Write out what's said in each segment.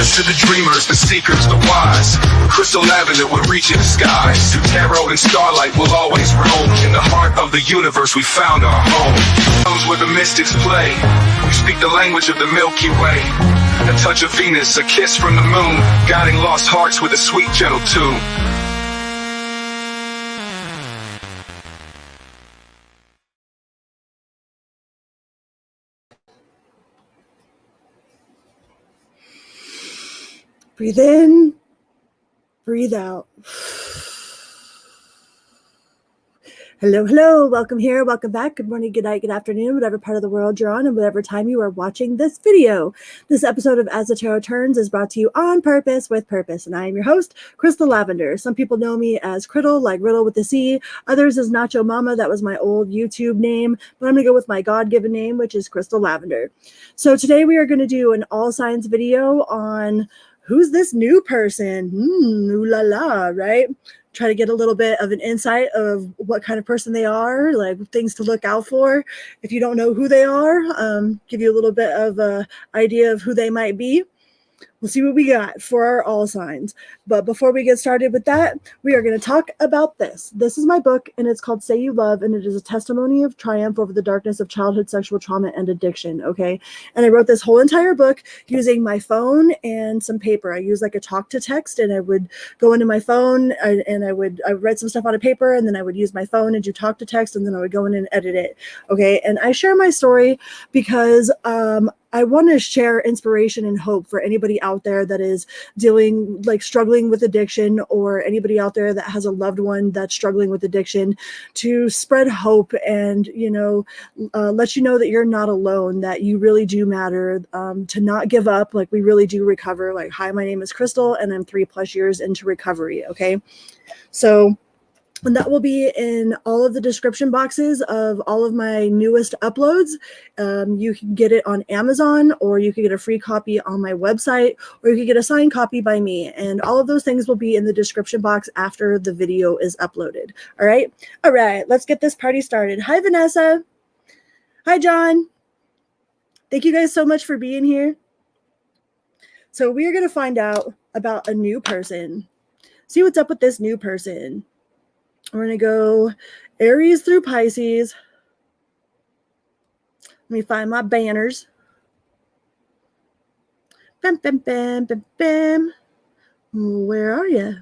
Here's to the dreamers, the seekers, the wise. Crystal lavender will reach in the skies. Through tarot and starlight will always roam. In the heart of the universe we found our home. Those where the mystics play. We speak the language of the Milky Way. A touch of Venus, a kiss from the moon, guiding lost hearts with a sweet, gentle tune. Breathe in, breathe out. Hello, hello. Welcome here. Welcome back. Good morning, good night, good afternoon, whatever part of the world you're on and whatever time you are watching this video. This episode of As the Tarot Turns is brought to you on purpose with purpose. And I am your host, Crystal Lavender. Some people know me as Criddle, like Riddle with the C. Others as Nacho Mama. That was my old YouTube name. But I'm going to go with my God-given name, which is Crystal Lavender. So today we are going to do an all signs video on who's this new person? Ooh la la, right? Try to get a little bit of an insight of what kind of person they are, like things to look out for. If you don't know who they are, give you a little bit of an idea of who they might be. We'll see what we got for our all signs. But before we get started with that, we are going to talk about this. This is my book, and it's called Say You Love, and it is a testimony of triumph over the darkness of childhood sexual trauma and addiction, okay? And I wrote this whole entire book using my phone and some paper. I used like a talk-to-text, and I would go into my phone, and I would write some stuff on a paper, and then I would use my phone and do talk-to-text, and then I would go in and edit it, okay? And I share my story because I want to share inspiration and hope for anybody out there that is struggling with addiction, or anybody out there that has a loved one that's struggling with addiction, to spread hope and, let you know that you're not alone, that you really do matter, to not give up. Like, we really do recover. Like, hi, my name is Crystal and I'm 3+ years into recovery. Okay. So, and that will be in all of the description boxes of all of my newest uploads. You can get it on Amazon, or you can get a free copy on my website, or you can get a signed copy by me. And all of those things will be in the description box after the video is uploaded. All right. All right. Let's get this party started. Hi, Vanessa. Hi, John. Thank you guys so much for being here. So we are going to find out about a new person. See what's up with this new person. We're going to go Aries through Pisces. Let me find my banners. Bam, bam, bam, bam, bam. Where are you?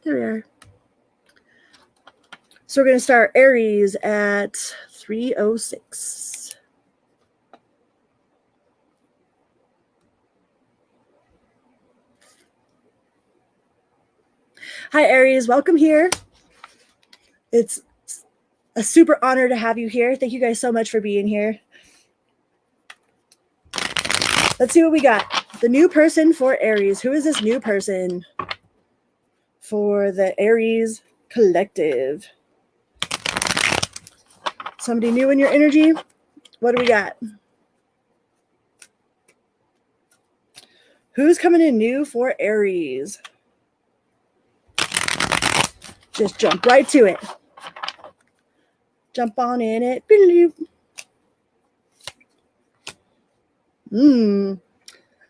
There we are. So we're going to start Aries at 3:06. Hi, Aries. Welcome here. It's a super honor to have you here. Thank you guys so much for being here. Let's see what we got. The new person for Aries. Who is this new person for the Aries collective? Somebody new in your energy? What do we got? Who's coming in new for Aries? Just jump right to it. Jump on in it.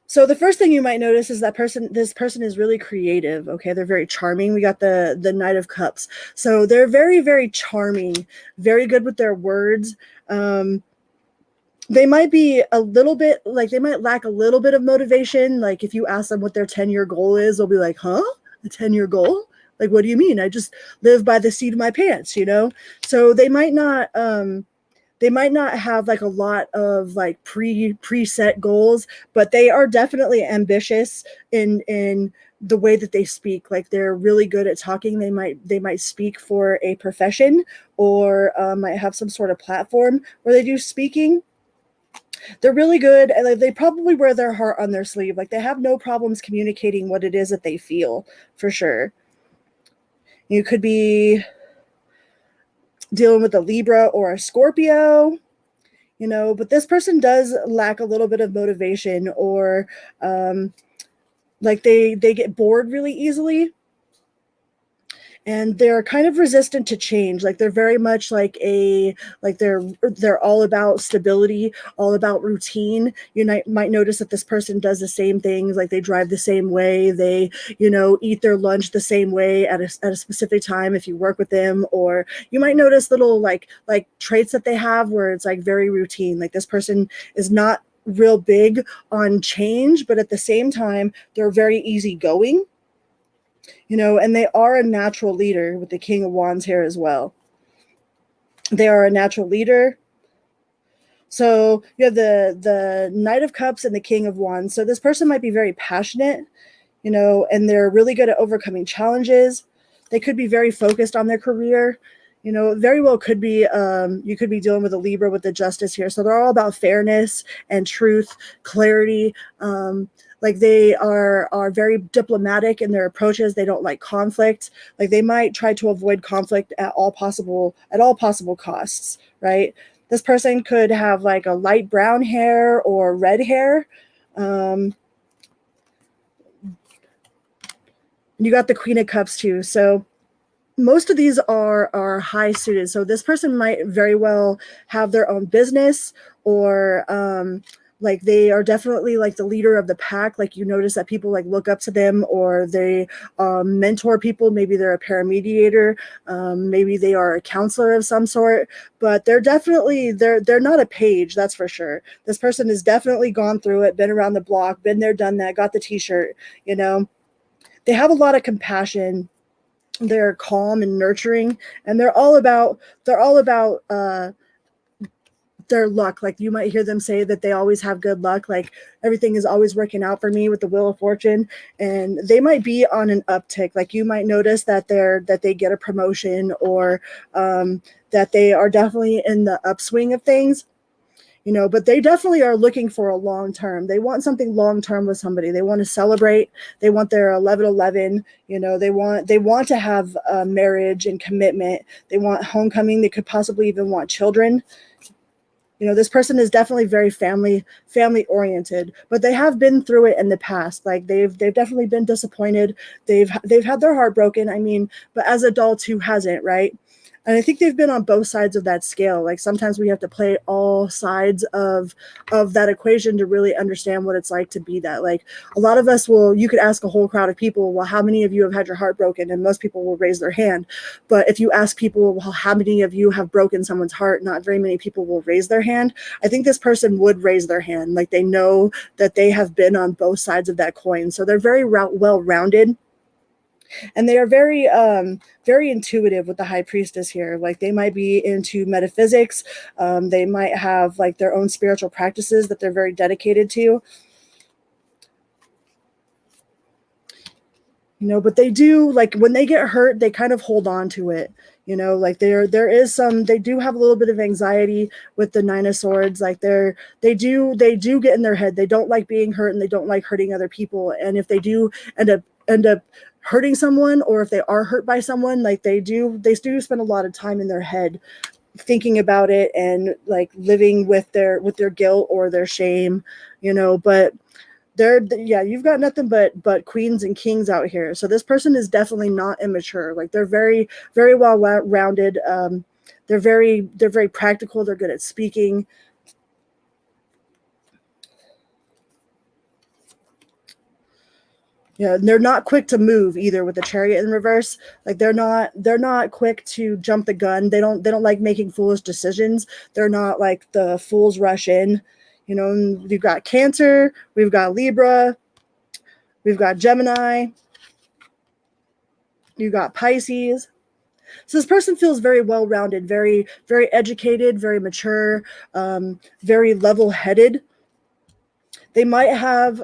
So the first thing you might notice is that this person is really creative. Okay, they're very charming. We got the Knight of Cups. So they're very, very charming, very good with their words. They might be a little bit they might lack a little bit of motivation. Like, if you ask them what their 10-year goal is, they'll be like, huh? A 10-year goal? Like, what do you mean? I just live by the seat of my pants, So they might not have like a lot of like preset goals, but they are definitely ambitious in the way that they speak. Like, they're really good at talking. They might speak for a profession, or might have some sort of platform where they do speaking. They're really good, and they probably wear their heart on their sleeve. Like, they have no problems communicating what it is that they feel, for sure. You could be dealing with a Libra or a Scorpio, but this person does lack a little bit of motivation, or they get bored really easily. and they're kind of resistant to change. Like they're very much like they're all about stability, all about routine. You might notice that this person does the same things, like they drive the same way, they eat their lunch the same way at a specific time if you work with them. Or you might notice little like traits that they have where it's like very routine. Like this person is not real big on change, but at the same time they're very easygoing, and they are a natural leader with the King of Wands here as well. They are a natural leader. So you have the Knight of Cups and the King of Wands. So this person might be very passionate, and they're really good at overcoming challenges. They could be very focused on their career. Very well could be, you could be dealing with a Libra with the Justice here. So they're all about fairness and truth, clarity. Like they are very diplomatic in their approaches. They don't like conflict. Like they might try to avoid conflict at all possible costs, right? This person could have like a light brown hair or red hair. You got the Queen of Cups too. So most of these are high suited. So this person might very well have their own business, or like they are definitely like the leader of the pack. Like you notice that people like look up to them, or they mentor people. Maybe they're a paramediator, maybe they are a counselor of some sort. But they're definitely they're not a page, that's for sure. This person has definitely gone through it, been around the block, been there, done that, got the t-shirt. They have a lot of compassion. They're calm and nurturing, and they're all about their luck. Like you might hear them say that they always have good luck, like everything is always working out for me with the Wheel of Fortune. And they might be on an uptick. Like you might notice that they get a promotion, or that they are definitely in the upswing of things. But they definitely are looking for a long term. They want something long term with somebody. They want to celebrate. They want their 11-11. They want to have a marriage and commitment. They want homecoming. They could possibly even want children. This person is definitely very family oriented, but they have been through it in the past. Like they've definitely been disappointed. They've had their heart broken. I mean, but as adults, who hasn't, right? And I think they've been on both sides of that scale. Like sometimes we have to play all sides of that equation to really understand what it's like to be that. Like a lot of us you could ask a whole crowd of people, well, how many of you have had your heart broken? And most people will raise their hand. But if you ask people, well, how many of you have broken someone's heart? Not very many people will raise their hand. I think this person would raise their hand. Like they know that they have been on both sides of that coin. So they're very well-rounded. And they are very very intuitive with the High Priestess here. Like they might be into metaphysics. They might have like their own spiritual practices that they're very dedicated to. But they do, like when they get hurt, they kind of hold on to it. Like there is some, they do have a little bit of anxiety with the Nine of Swords. Like they do get in their head. They don't like being hurt, and they don't like hurting other people. And if they do end up hurting someone, or if they are hurt by someone, like they do spend a lot of time in their head thinking about it, and like living with their guilt or their shame. But you've got nothing but queens and kings out here. So this person is definitely not immature. Like they're very, very well rounded. They're very practical. They're good at speaking. Yeah, and they're not quick to move either with the Chariot in reverse. Like they're not quick to jump the gun. They don't like making foolish decisions. They're not like the fools rush in. We've got Cancer, we've got Libra, we've got Gemini, you've got Pisces. So this person feels very well-rounded, very, very educated, very mature, very level-headed. They might have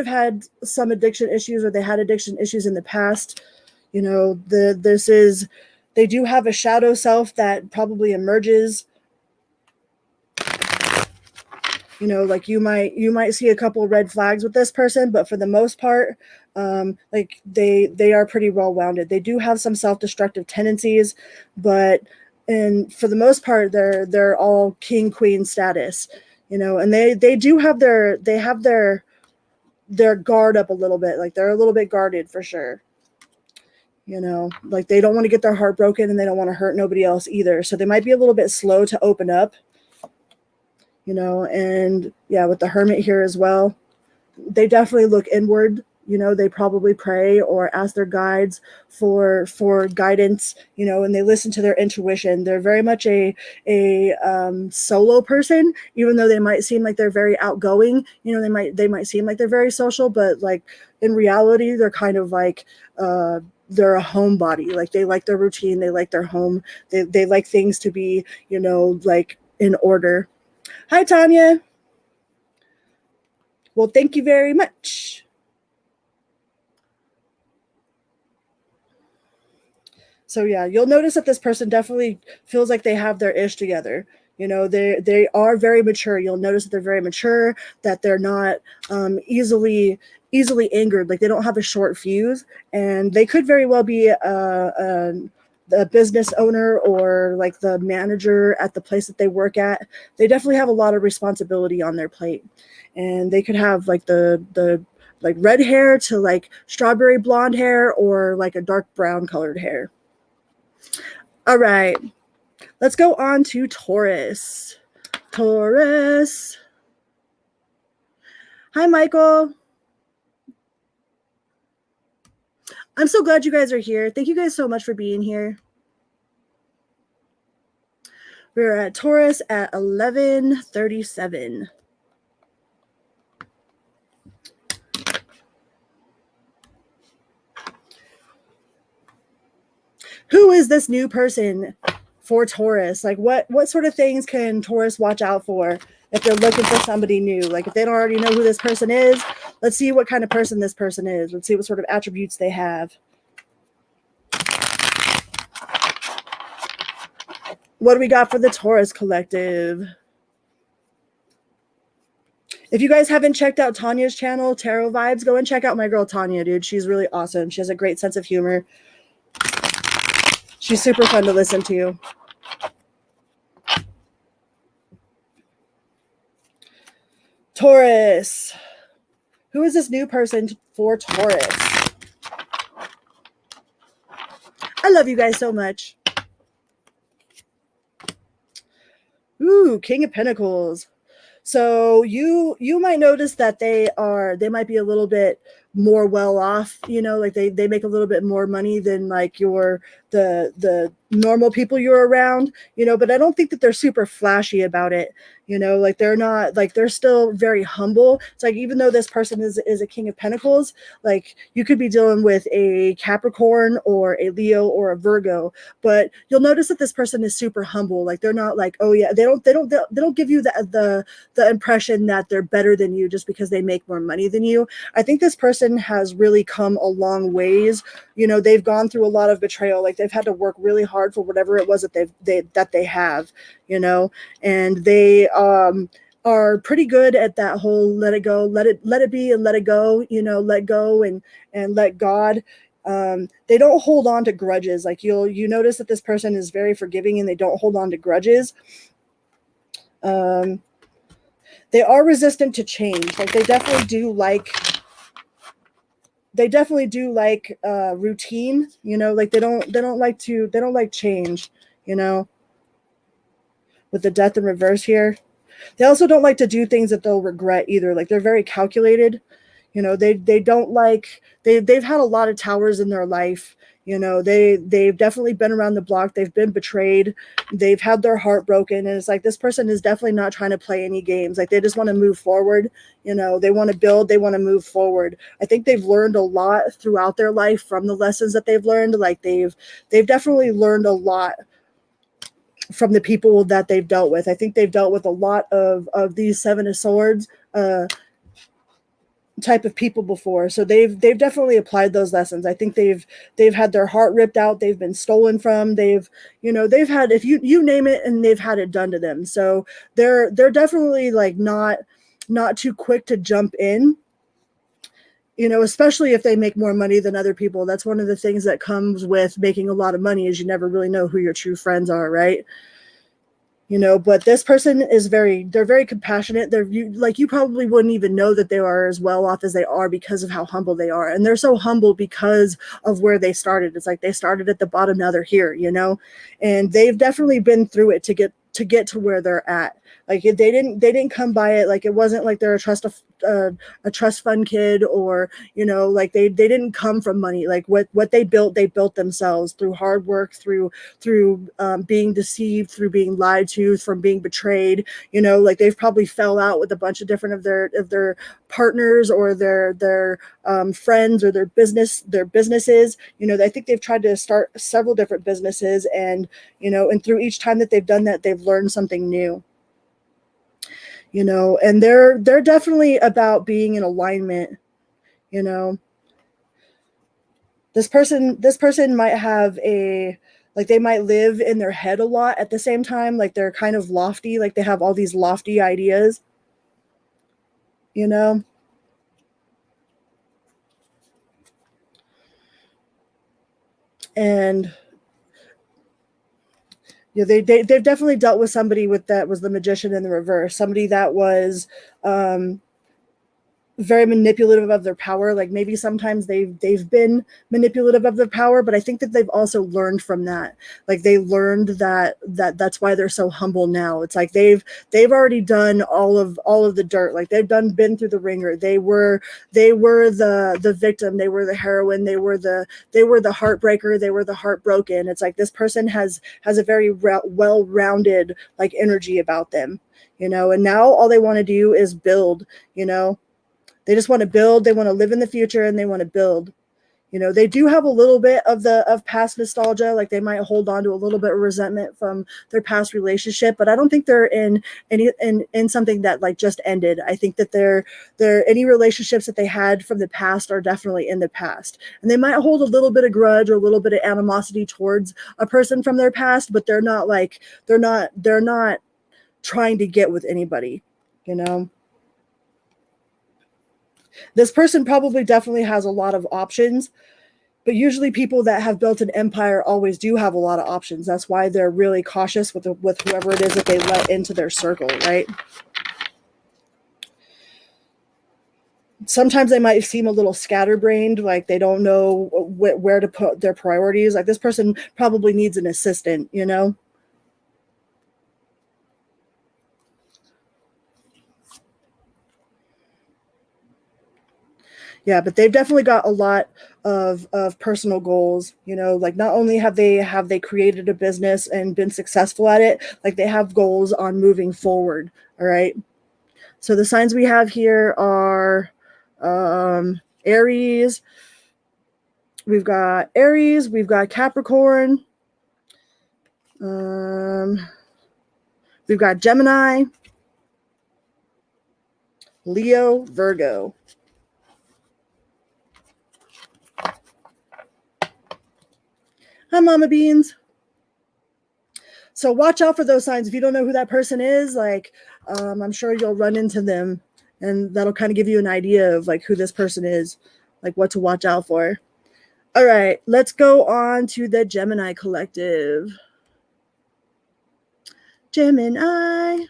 had some addiction issues, or they had addiction issues in the past. They do have a shadow self that probably emerges. Like you might see a couple red flags with this person, but for the most part, like they are pretty well-rounded. They do have some self-destructive tendencies, but for the most part, they're all king queen status, and they do have their guard up a little bit. Like they're a little bit guarded for sure. You know, like they don't want to get their heart broken and they don't want to hurt nobody else either. So they might be a little bit slow to open up, you know, and yeah, with the Hermit here as well, they definitely look inward. You know, they probably pray or ask their guides for guidance, you know, and they listen to their intuition. They're very much a solo person, even though they might seem like they're very outgoing. You know, they might seem like they're very social, but like in reality, they're kind of like they're a homebody. Like they like their routine, they like their home, they like things to be, you know, like in order. Hi, Tanya. Well, thank you very much. So yeah, you'll notice that this person definitely feels like they have their ish together. You know, they are very mature. You'll notice that they're very mature, that they're not easily angered. Like they don't have a short fuse, and they could very well be the business owner or like the manager at the place that they work at. They definitely have a lot of responsibility on their plate, and they could have like the like red hair to like strawberry blonde hair or like a dark brown colored hair. All right, let's go on to Taurus. Taurus. Hi, Michael. I'm so glad you guys are here. Thank you guys so much for being here. We're at Taurus at 11:37. Who is this new person for Taurus? Like what sort of things can Taurus watch out for if they're looking for somebody new? Like if they don't already know who this person is, let's see what kind of person this person is. Let's see what sort of attributes they have. What do we got for the Taurus collective? If you guys haven't checked out Tanya's channel, Tarot Vibes, go and check out my girl Tanya, dude. She's really awesome. She has a great sense of humor. She's super fun to listen to. Taurus. Who is this new person for Taurus? I love you guys so much. Ooh, King of Pentacles. So you might notice that they might be a little bit more well off, you know, like they make a little bit more money than like the normal people you're around, you know, but I don't think that they're super flashy about it, you know, like they're not, like they're still very humble. It's like even though this person is a King of Pentacles, like you could be dealing with a Capricorn or a Leo or a Virgo, but you'll notice that this person is super humble. Like they're not like, oh yeah, they don't give you the impression that they're better than you just because they make more money than you. I think this person has really come a long ways. You know, they've gone through a lot of betrayal. Like they've had to work really hard for whatever it was that they have, you know, and they are pretty good at that whole let it go, let it be and let it go, you know, let go and let God. They don't hold on to grudges. Like you notice that this person is very forgiving and they don't hold on to grudges. They are resistant to change. Like they definitely do like routine, you know, like they don't like change, you know, with the Death in reverse here. They also don't like to do things that they'll regret either. Like they're very calculated, you know, they don't like, they've had a lot of towers in their life. You know, they've definitely been around the block. They've been betrayed. They've had their heart broken. And it's like, this person is definitely not trying to play any games. Like they just want to move forward. You know, they want to build, they want to move forward. I think they've learned a lot throughout their life from the lessons that they've learned. Like they've definitely learned a lot from the people that they've dealt with. I think they've dealt with a lot of these Seven of Swords type of people before, so they've definitely applied those lessons. I think they've had their heart ripped out, they've been stolen from, they've had, if you name it, and they've had it done to them. So they're definitely like not too quick to jump in, you know, especially if they make more money than other people. That's one of the things that comes with making a lot of money, is you never really know who your true friends are, right? But this person is they're very compassionate. You probably wouldn't even know that they are as well off as they are because of how humble they are. And they're so humble because of where they started. It's like they started at the bottom, now they're here, and they've definitely been through it to get to where they're at. Like they didn't come by it. Like it wasn't like they're a trust fund kid, or like they didn't come from money. Like what they built themselves through hard work, through being deceived, through being lied to, from being betrayed. Like they've probably fell out with a bunch of different of their partners, or their friends, or their businesses. I think they've tried to start several different businesses, and through each time that they've done that, they've learned something new. And they're definitely about being in alignment. This person might have they might live in their head a lot at the same time. Like they're kind of lofty, like they have all these lofty ideas, and they've definitely dealt with somebody that was the magician in the reverse, somebody that was very manipulative of their power. Like maybe sometimes they've been manipulative of their power, but I think that they've also learned from that. Like they learned that's why they're so humble now. It's like they've already done all of the dirt. Like they've been through the ringer. They were the victim, they were the heroine, they were the heartbreaker, they were the heartbroken. It's like this person has a very well-rounded like energy about them, and now all they want to do is build. They just want to build. They want to live in the future, and they want to build. They do have a little bit of past nostalgia. Like they might hold on to a little bit of resentment from their past relationship, but I don't think they're in something that like just ended. I think that they're any relationships that they had from the past are definitely in the past, and they might hold a little bit of grudge or a little bit of animosity towards a person from their past, but they're not trying to get with anybody. This person probably definitely has a lot of options, but usually people that have built an empire always do have a lot of options. That's why they're really cautious with whoever it is that they let into their circle, right? Sometimes they might seem a little scatterbrained, like they don't know where to put their priorities. Like this person probably needs an assistant, Yeah, but they've definitely got a lot of personal goals. Like not only have they created a business and been successful at it, like they have goals on moving forward. All right. So the signs we have here are Aries. We've got Aries. We've got Capricorn. We've got Gemini, Leo, Virgo. Hi, Mama Beans. So watch out for those signs. If you don't know who that person is, like I'm sure you'll run into them, and that'll kind of give you an idea of like who this person is, like what to watch out for. All right, let's go on to the Gemini collective. Gemini.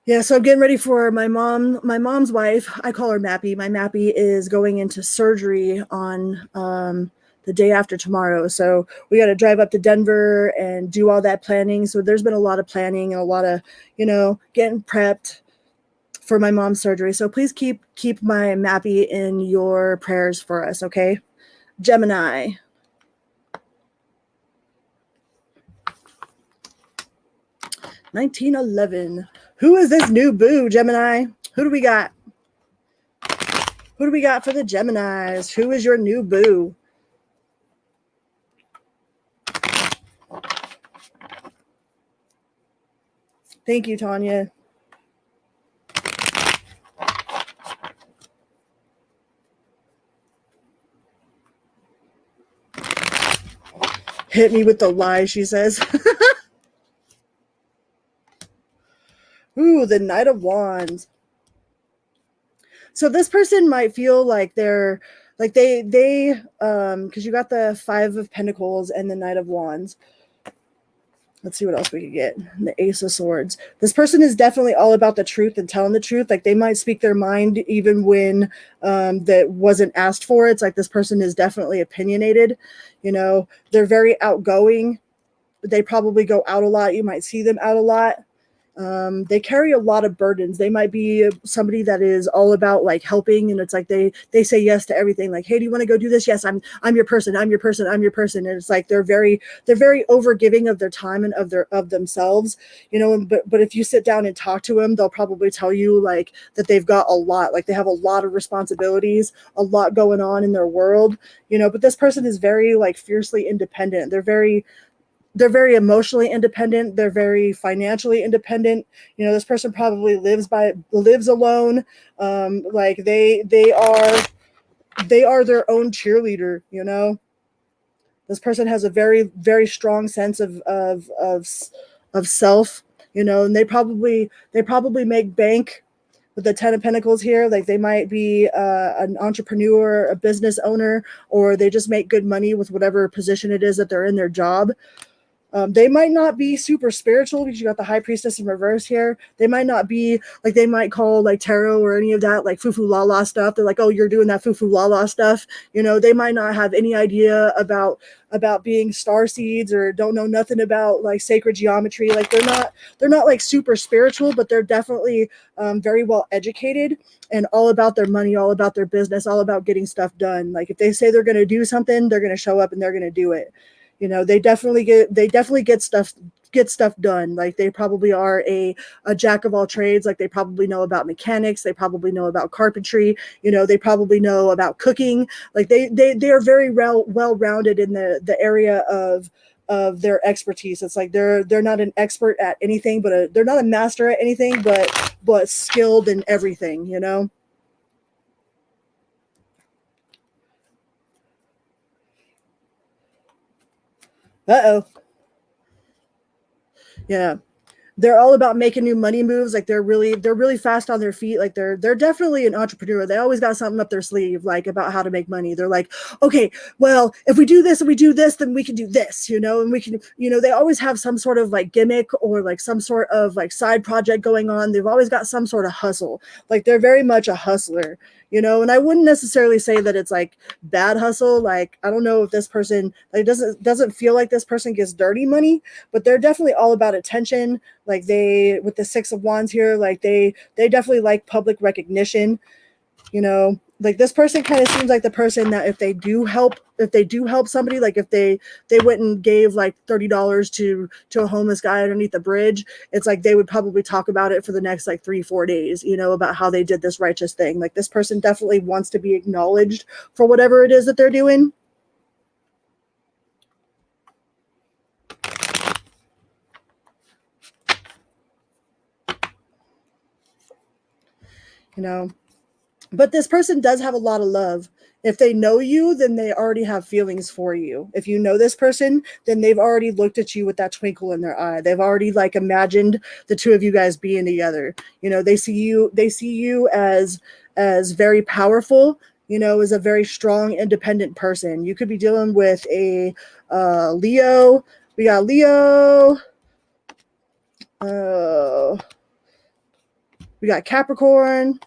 Yeah, so I'm getting ready for my mom's wife. I call her Mappy. My Mappy is going into surgery on the day after tomorrow. So we got to drive up to Denver and do all that planning. So there's been a lot of planning and a lot of, getting prepped for my mom's surgery. So please keep my Mappy in your prayers for us, okay? Gemini. (1911). Who is this new boo, Gemini? Who do we got? Who do we got for the Geminis? Who is your new boo? Thank you, Tanya. Hit me with the lie, she says. Ooh, the Knight of Wands. So this person might feel like they're like they because you got the Five of Pentacles and the Knight of Wands. Let's see what else we could get. The Ace of Swords. This person is definitely all about the truth and telling the truth. Like they might speak their mind even when that wasn't asked for. It's like this person is definitely opinionated. You know, they're very outgoing. They probably go out a lot. You might see them out a lot. They carry a lot of burdens. They might be somebody that is all about like helping, and it's like they say yes to everything. Like, hey, do you want to go do this? Yes, I'm your person. I'm your person. I'm your person. And it's like they're very overgiving of their time and of themselves, you know. But if you sit down and talk to them, they'll probably tell you like that they've got a lot. Like they have a lot of responsibilities, a lot going on in their world, you know. But this person is very like fiercely independent. They're very emotionally independent. They're very financially independent. You know, this person probably lives alone. Like they are their own cheerleader. You know, this person has a very strong sense of self. You know, and they probably make bank with the Ten of Pentacles here. Like they might be an entrepreneur, a business owner, or they just make good money with whatever position it is that they're in their job. They might not be super spiritual because you got the High Priestess in reverse here. They might not be like, they might call like tarot or any of that like foo-foo la-la stuff. They're like, oh, you're doing that foo-foo la-la stuff. You know, they might not have any idea about being star seeds, or don't know nothing about like sacred geometry. Like they're not like super spiritual, but they're definitely very well educated and all about their money, all about their business, all about getting stuff done. Like if they say they're going to do something, they're going to show up and they're going to do it. You know, they definitely get stuff done. Like they probably are a jack of all trades. Like they probably know about mechanics. They probably know about carpentry. You know, they probably know about cooking. Like they are very well-rounded in the area of their expertise. It's like they're not an expert at anything, but they're not a master at anything, but skilled in everything, you know? Uh-oh. Yeah. They're all about making new money moves. Like they're really fast on their feet. Like they're definitely an entrepreneur. They always got something up their sleeve, like about how to make money. They're like, okay, well, if we do this and we do this, then we can do this, you know, and we can, you know, they always have some sort of like gimmick or like some sort of like side project going on. They've always got some sort of hustle. Like they're very much a hustler, you know, and I wouldn't necessarily say that it's like bad hustle. Like, I don't know if this person like doesn't feel like this person gets dirty money, but they're definitely all about attention. Like they, with the Six of Wands here, like they definitely like public recognition, you know. Like this person kind of seems like the person that if they do help somebody, like if they went and gave like $30 to a homeless guy underneath the bridge, it's like they would probably talk about it for the next like 3-4 days, you know, about how they did this righteous thing. Like this person definitely wants to be acknowledged for whatever it is that they're doing. You know, but this person does have a lot of love. If they know you, then they already have feelings for you. If you know this person, then they've already looked at you with that twinkle in their eye. They've already like imagined the two of you guys being together. You know, they see you as very powerful, you know, as a very strong, independent person. You could be dealing with a Leo. We got Leo. We got Capricorn.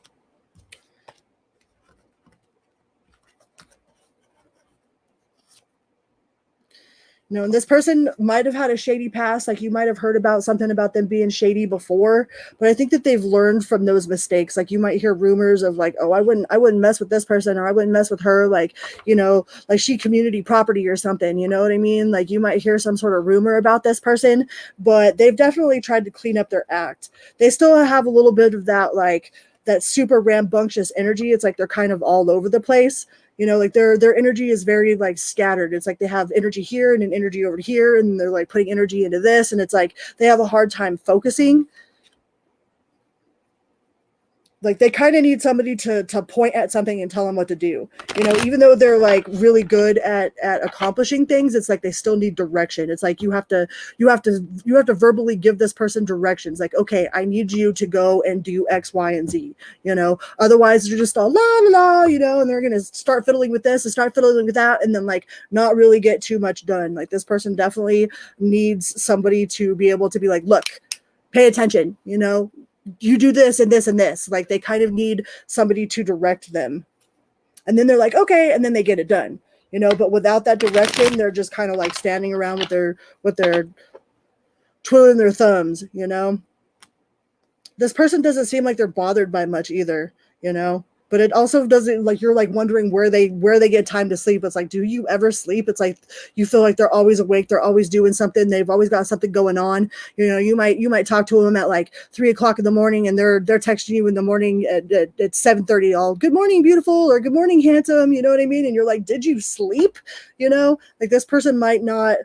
You know, and this person might have had a shady past. Like you might have heard about something about them being shady before, but I think that they've learned from those mistakes. Like you might hear rumors of like, oh, I wouldn't mess with this person, or I wouldn't mess with her. Like, you know, like she community property or something, you know what I mean? Like you might hear some sort of rumor about this person, but they've definitely tried to clean up their act. They still have a little bit of that, like that super rambunctious energy. It's like they're kind of all over the place. You know, like their energy is very like scattered. It's like they have energy here and an energy over here, and they're like putting energy into this, and it's like they have a hard time focusing. like they kind of need somebody to point at something and tell them what to do. You know, even though they're like really good at accomplishing things, it's like they still need direction. It's like you have to verbally give this person directions. Like, okay, I need you to go and do X, Y, and Z. You know, otherwise you're just all la la la. You know, and they're gonna start fiddling with this and start fiddling with that, and then like not really get too much done. Like this person definitely needs somebody to be able to be like, look, pay attention. You know, you do this and this and this. Like they kind of need somebody to direct them. And then they're like, okay, and then they get it done. You know, but without that direction, they're just kind of like standing around with their twiddling their thumbs, you know. This person doesn't seem like they're bothered by much either, you know. But it also doesn't, like, you're like wondering where they get time to sleep. It's like, do you ever sleep? It's like you feel like they're always awake, they're always doing something, they've always got something going on. You know, you might talk to them at like 3:00 in the morning, and they're texting you in the morning at 7:30, all good morning, beautiful, or good morning, handsome. You know what I mean? And you're like, did you sleep? You know, like this person might not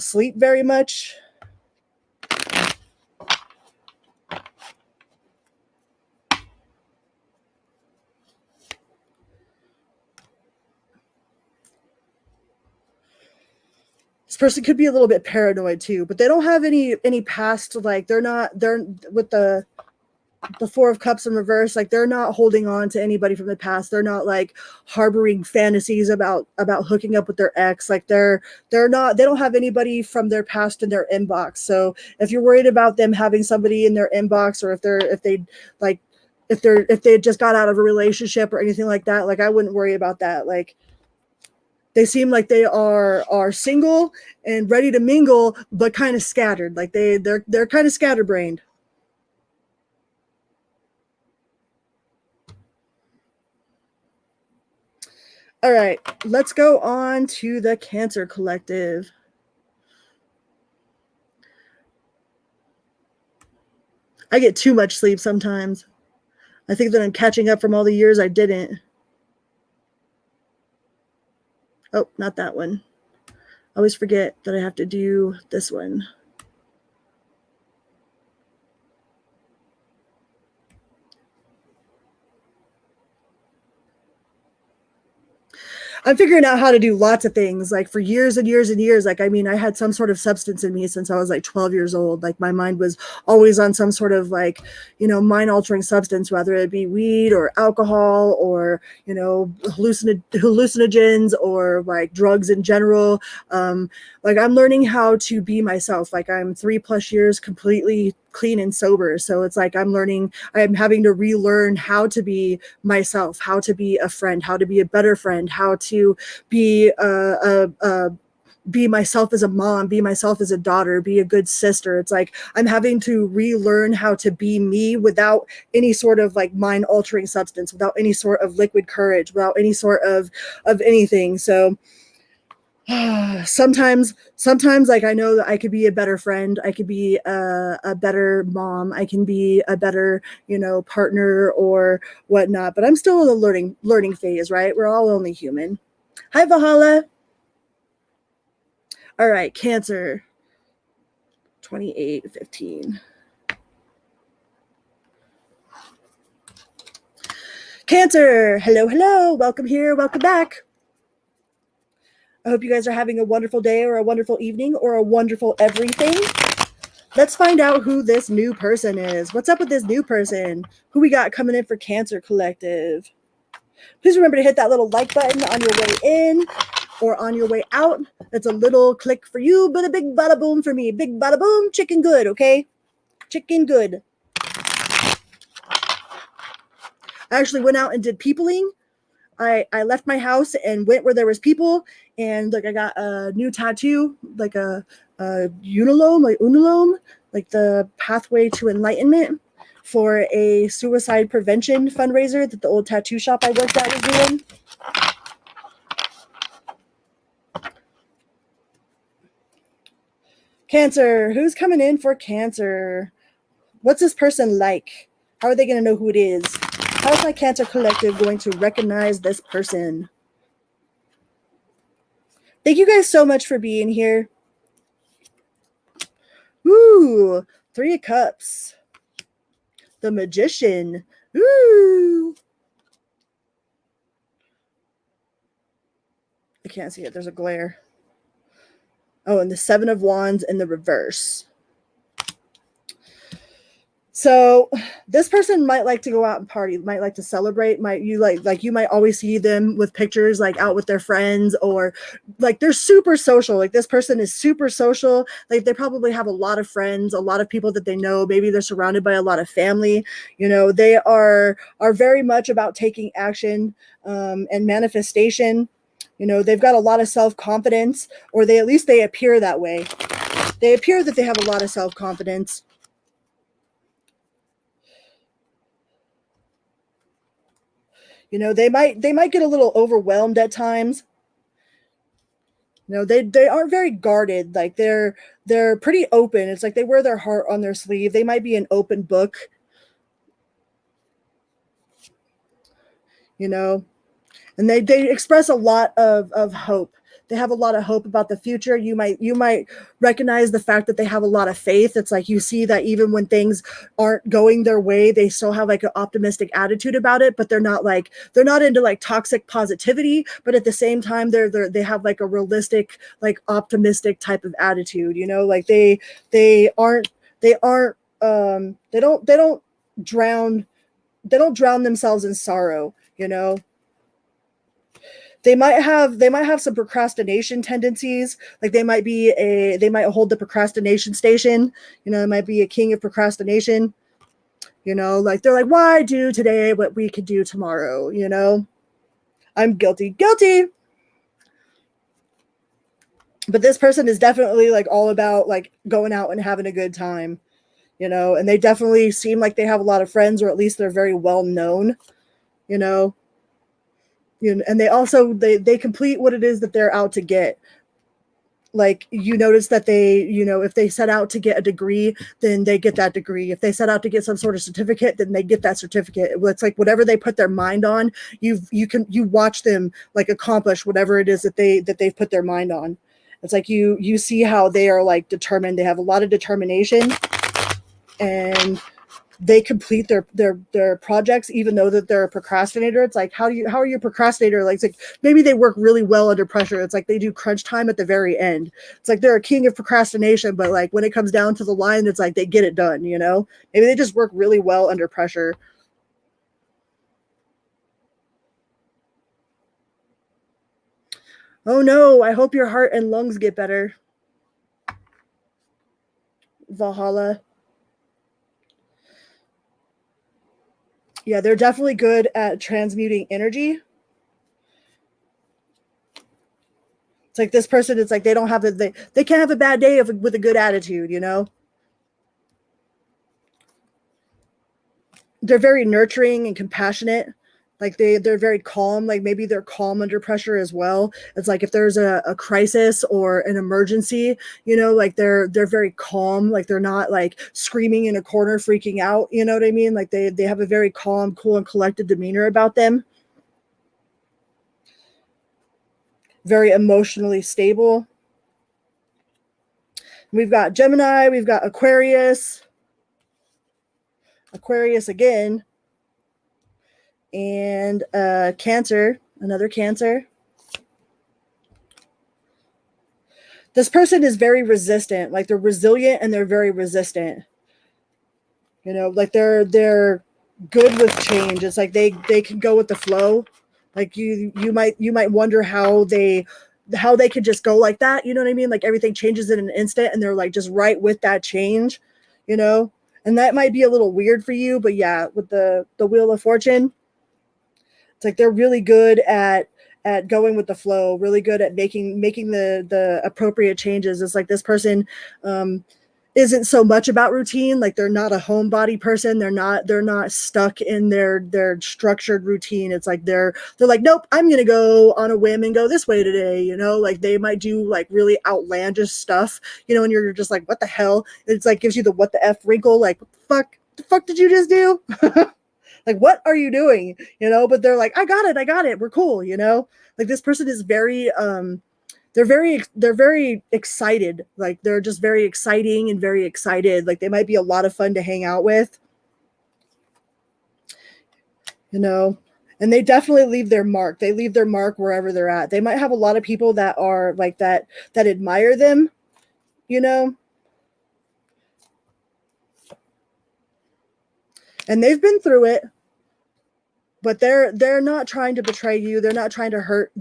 sleep very much. This person could be a little bit paranoid too, but they don't have any past, like they're with the Four of Cups in reverse, like they're not holding on to anybody from the past. They're not like harboring fantasies about hooking up with their ex. Like they don't have anybody from their past in their inbox. So if you're worried about them having somebody in their inbox, or if they just got out of a relationship or anything like that, like I wouldn't worry about that. Like they seem like they are single and ready to mingle, but kind of scattered. Like they're kind of scatterbrained. All right, let's go on to the Cancer Collective. I get too much sleep sometimes. I think that I'm catching up from all the years I didn't. Oh, not that one. I always forget that I have to do this one. I'm figuring out how to do lots of things, like for years and years and years. Like, I mean, I had some sort of substance in me since I was like 12 years old. Like my mind was always on some sort of like, you know, mind altering substance, whether it be weed or alcohol or, you know, hallucinogens or like drugs in general. Like I'm learning how to be myself. Like I'm 3+ years completely clean and sober. So it's like I'm having to relearn how to be myself, how to be a friend, how to be a better friend, how to be be myself as a mom, be myself as a daughter, be a good sister. It's like I'm having to relearn how to be me without any sort of like mind altering substance, without any sort of liquid courage, without any sort of anything. So sometimes like I know that I could be a better friend, I could be a better mom, I can be a better, you know, partner or whatnot, but I'm still in the learning phase, right? We're all only human. Hi, Valhalla. All right, Cancer 2815. Cancer, hello, welcome here, welcome back. I hope you guys are having a wonderful day or a wonderful evening or a wonderful everything. Let's find out who this new person is. What's up with this new person? Who we got coming in for Cancer Collective? Please remember to hit that little like button on your way in or on your way out. That's a little click for you, but a big bada boom for me. Big bada boom, chicken good, okay? Chicken good. I actually went out and did peopling. I left my house and went where there was people, and like I got a new tattoo, like a unalome, like the pathway to enlightenment, for a suicide prevention fundraiser that the old tattoo shop I worked at was doing. Cancer, who's coming in for Cancer? What's this person like? How are they going to know who it is? How is my Cancer Collective going to recognize this person? Thank you guys so much for being here. Ooh, 3 of Cups. The Magician. Ooh. I can't see it. There's a glare. Oh, and the Seven of Wands in the reverse. So this person might like to go out and party, might like to celebrate, you might always see them with pictures like out with their friends, or like they're super social. Like this person is super social. Like they probably have a lot of friends, a lot of people that they know. Maybe they're surrounded by a lot of family. They are very much about taking action and manifestation. They've got a lot of self-confidence, or at least they appear that way. They appear that they have a lot of self-confidence. They might get a little overwhelmed at times. They aren't very guarded. Like they're pretty open. It's like they wear their heart on their sleeve. They might be an open book. And they express a lot of hope. They have a lot of hope about the future. You might recognize the fact that they have a lot of faith. It's like you see that even when things aren't going their way, they still have like an optimistic attitude about it, but they're not into like toxic positivity, but at the same time they have like a realistic, like optimistic type of attitude, like they don't drown themselves in sorrow. They might have some procrastination tendencies. Like they might hold the procrastination station. It might be a king of procrastination. Like they're like, why do today what we could do tomorrow? I'm guilty. But this person is definitely like all about like going out and having a good time, and they definitely seem like they have a lot of friends, or at least they're very well known, and they also they complete what it is that they're out to get. Like notice that they, if they set out to get a degree, then they get that degree. If they set out to get some sort of certificate, then they get that certificate. It's like whatever they put their mind on, you watch them like accomplish whatever it is that they've put their mind on. It's like you see how they are like determined. They have a lot of determination, and they complete their projects, even though that they're a procrastinator. It's like, how are you a procrastinator? Like, it's like maybe they work really well under pressure. It's like they do crunch time at the very end. It's like they're a king of procrastination, but like when it comes down to the line, it's like they get it done. Maybe they just work really well under pressure. Oh no, I hope your heart and lungs get better. Valhalla. Yeah, they're definitely good at transmuting energy. It's like this person, it's like they don't have they can't have a bad day with a good attitude, They're very nurturing and compassionate. Like they're very calm. Like maybe they're calm under pressure as well. It's like if there's a crisis or an emergency, like they're very calm. Like they're not like screaming in a corner, freaking out. You know what I mean? Like they have a very calm, cool, and collected demeanor about them. Very emotionally stable. We've got Gemini. We've got Aquarius again, and Cancer, another Cancer. This person is very resistant. Like they're resilient and they're very resistant. Like they're good with change. It's like they can go with the flow. Like you might wonder how they could just go like that. You know what I mean? Like everything changes in an instant, and they're like just right with that change. And that might be a little weird for you, but yeah, with the Wheel of Fortune, it's like they're really good at going with the flow, really good at making the appropriate changes. It's like this person isn't so much about routine. Like they're not a homebody person. They're not stuck in their structured routine. It's like they're like, nope, I'm gonna go on a whim and go this way today. Like they might do like really outlandish stuff, and you're just like, what the hell? It's like gives you the what the F wrinkle, like the fuck did you just do? Like, what are you doing? But they're like, I got it. We're cool. Like this person is very they're very excited. Like they're just very exciting and very excited. Like they might be a lot of fun to hang out with. you know, and they definitely leave their mark. They leave their mark wherever they're at. They might have a lot of people that are like that admire them, you know, and they've been through it, but they're not trying to betray you. They're not trying to hurt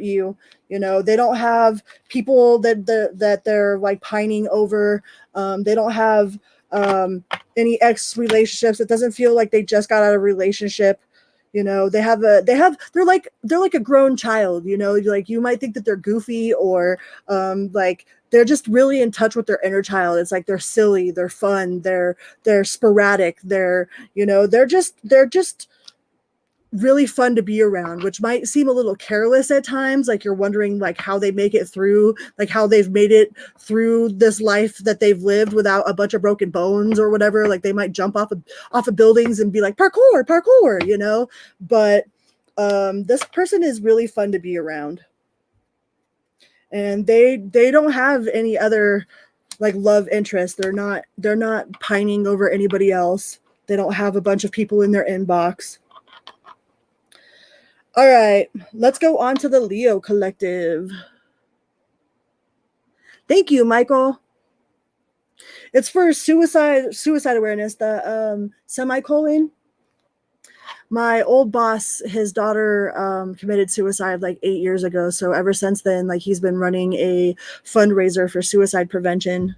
you. You know, they don't have people that they're like pining over. They don't have any ex relationships. It doesn't feel like they just got out of a relationship. You know, they're like a grown child, you know, like you might think that they're goofy or like they're just really in touch with their inner child. It's like they're silly, they're fun, they're sporadic, they're just really fun to be around, which might seem a little careless at times. Like you're wondering like how they make it through, like how they've made it through this life that they've lived without a bunch of broken bones or whatever. Like they might jump off of buildings and be like parkour, you know, but this person is really fun to be around, and they don't have any other like love interest. They're not pining over anybody else. They don't have a bunch of people in their inbox. All right, let's go on to the Leo collective. Thank you, Michael. It's for suicide awareness, the semicolon. My old boss, his daughter committed suicide like 8 years ago. So ever since then, like he's been running a fundraiser for suicide prevention.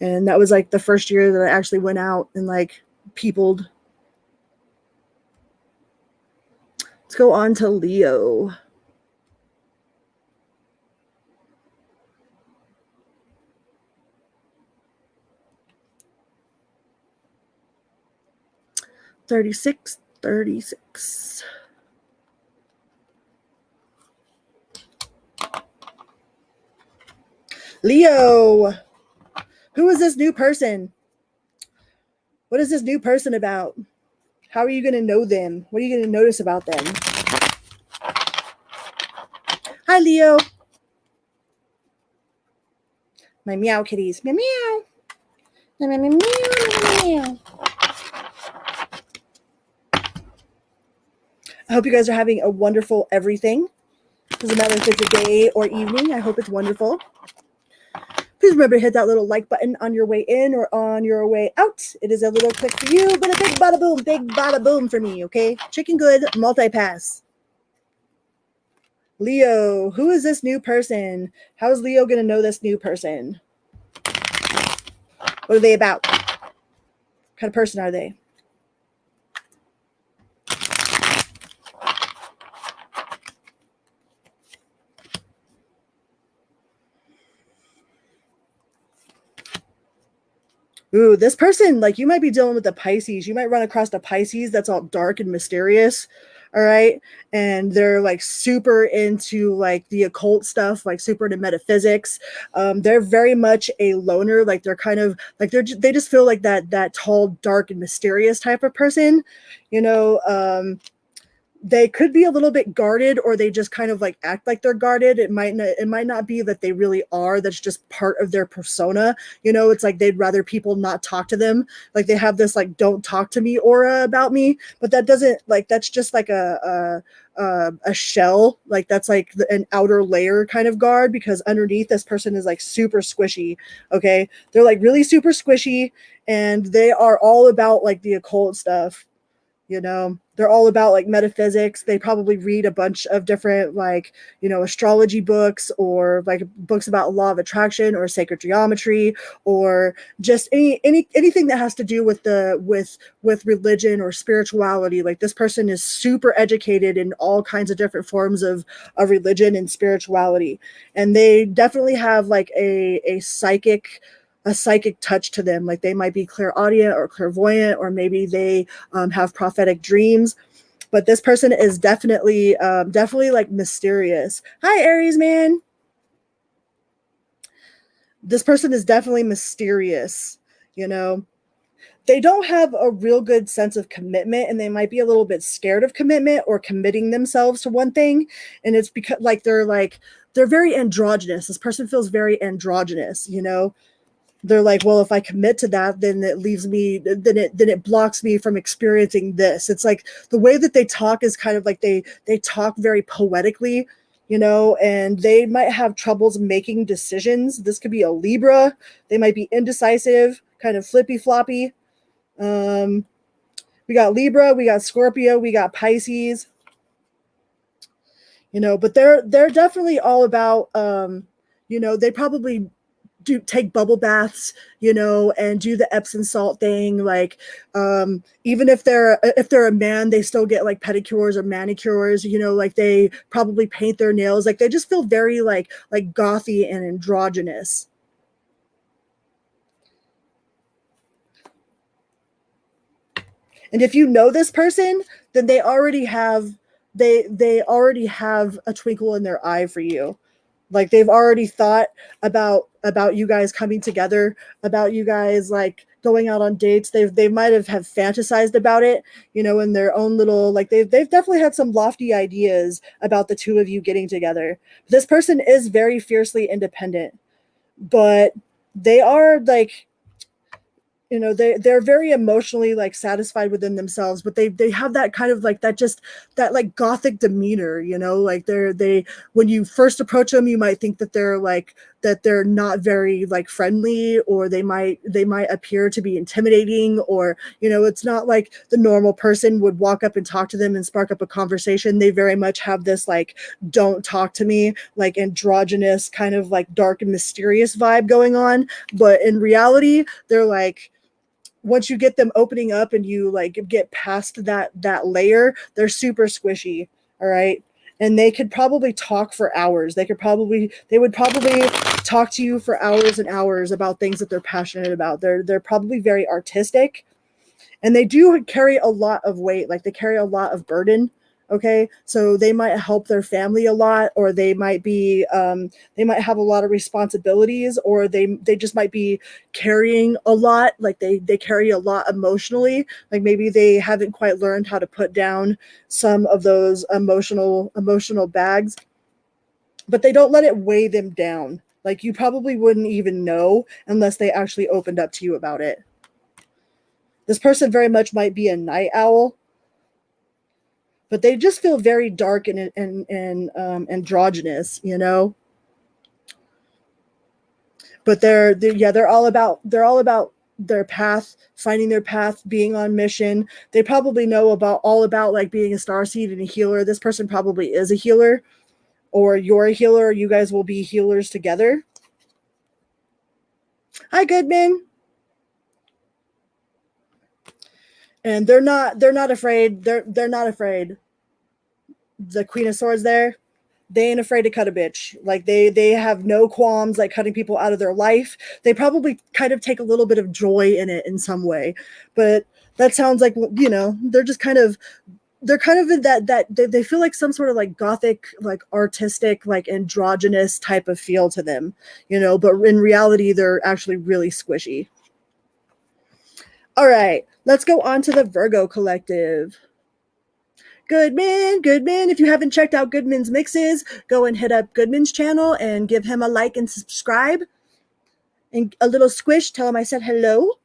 And that was like the first year that I actually went out and like peopled. Let's go on to Leo. $36. Leo, who is this new person? What is this new person about? How are you going to know them? What are you going to notice about them? Hi, Leo. My meow kitties. Meow, meow. Meow, meow, meow, meow, meow. I hope you guys are having a wonderful everything. Doesn't matter if it's a day or evening. I hope it's wonderful. Please remember to hit that little like button on your way in or on your way out. It is a little click for you, but a big bada boom for me, okay? Chicken good, multi-pass. Leo, who is this new person? How is Leo going to know this new person? What are they about? What kind of person are they? Ooh, this person, like you might be dealing with the Pisces. You might run across a Pisces that's all dark and mysterious. All right. And they're like super into like the occult stuff, like super into metaphysics. They're very much a loner. Like they're kind of like they just feel like that tall, dark, and mysterious type of person, you know. They could be a little bit guarded, or they just kind of like act like they're guarded. It might not be that they really are. That's just part of their persona. You know, it's like they'd rather people not talk to them. Like they have this like don't talk to me aura about me, but that doesn't like that's just like a shell. Like that's like an outer layer kind of guard, because underneath this person is like super squishy. Okay, they're like really super squishy, and they are all about like the occult stuff. You know, they're all about like metaphysics. They probably read a bunch of different like, you know, astrology books, or like books about law of attraction or sacred geometry, or just anything that has to do with with religion or spirituality. Like this person is super educated in all kinds of different forms of religion and spirituality. And they definitely have like a psychic touch to them. Like they might be clairaudient or clairvoyant, or maybe they have prophetic dreams. But this person is definitely like mysterious. Hi, Aries man. This person is definitely mysterious. You know, they don't have a real good sense of commitment, and they might be a little bit scared of commitment or committing themselves to one thing. And it's because like they're very androgynous. This person feels very androgynous, you know. they're like, well, if I commit to that, then it leaves me, then it blocks me from experiencing this. It's like the way that they talk is kind of like they talk very poetically, you know, and they might have troubles making decisions. This could be a Libra. They might be indecisive, kind of flippy floppy. We got Libra, we got Scorpio, we got Pisces. You know, but they're definitely all about you know, they probably do take bubble baths, you know, and do the Epsom salt thing. Like, even if they're a man, they still get like pedicures or manicures, you know, like they probably paint their nails. Like they just feel very like gothy and androgynous. And if you know this person, then they already have a twinkle in their eye for you. Like they've already thought about you guys coming together, about you guys like going out on dates. They might have fantasized about it, you know, in their own little, like they've definitely had some lofty ideas about the two of you getting together. This person is very fiercely independent, but they are like, you know, they're very emotionally like satisfied within themselves, but they have that kind of like that, just that like gothic demeanor, you know, like they when you first approach them, you might think that they're not very like friendly, or they might appear to be intimidating, or, you know, it's not like the normal person would walk up and talk to them and spark up a conversation. They very much have this like don't talk to me, like androgynous kind of like dark and mysterious vibe going on. But in reality, they're like, once you get them opening up and you like get past that layer, they're super squishy. All right. And they could probably talk for hours. They would probably talk to you for hours and hours about things that they're passionate about. They're probably very artistic, and they do carry a lot of weight. Like they carry a lot of burden. Okay, so they might help their family a lot, or they might have a lot of responsibilities, or they just might be carrying a lot. Like they carry a lot emotionally. Like maybe they haven't quite learned how to put down some of those emotional bags, but they don't let it weigh them down. Like you probably wouldn't even know unless they actually opened up to you about it. This person very much might be a night owl, but they just feel very dark and androgynous, you know. But they're all about their path, finding their path, being on mission. They probably know all about like being a starseed and a healer. This person probably is a healer, or you're a healer. You guys will be healers together. Hi, Goodman. And they're not afraid. They're not afraid. The Queen of Swords there, they ain't afraid to cut a bitch. Like they have no qualms like cutting people out of their life. They probably kind of take a little bit of joy in it in some way, but that sounds like, you know, they're kind of in that they feel like some sort of like gothic, like artistic, like androgynous type of feel to them, you know, but in reality they're actually really squishy. All right, let's go on to the Virgo collective. Goodman. If you haven't checked out Goodman's mixes, go and hit up Goodman's channel and give him a like and subscribe. And a little squish, tell him I said hello.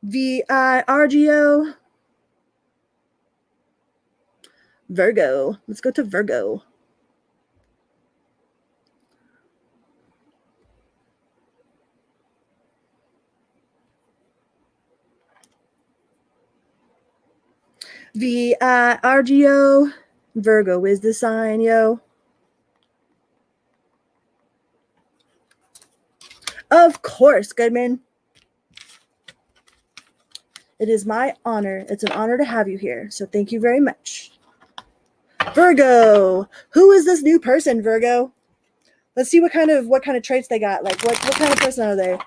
VIRGO. Virgo. Let's go to Virgo. VIRGO. Virgo is the sign, yo. Of course, Goodman. It is my honor. It's an honor to have you here. So thank you very much. Virgo. Who is this new person, Virgo? Let's see what kind of traits they got. Like what kind of person are they?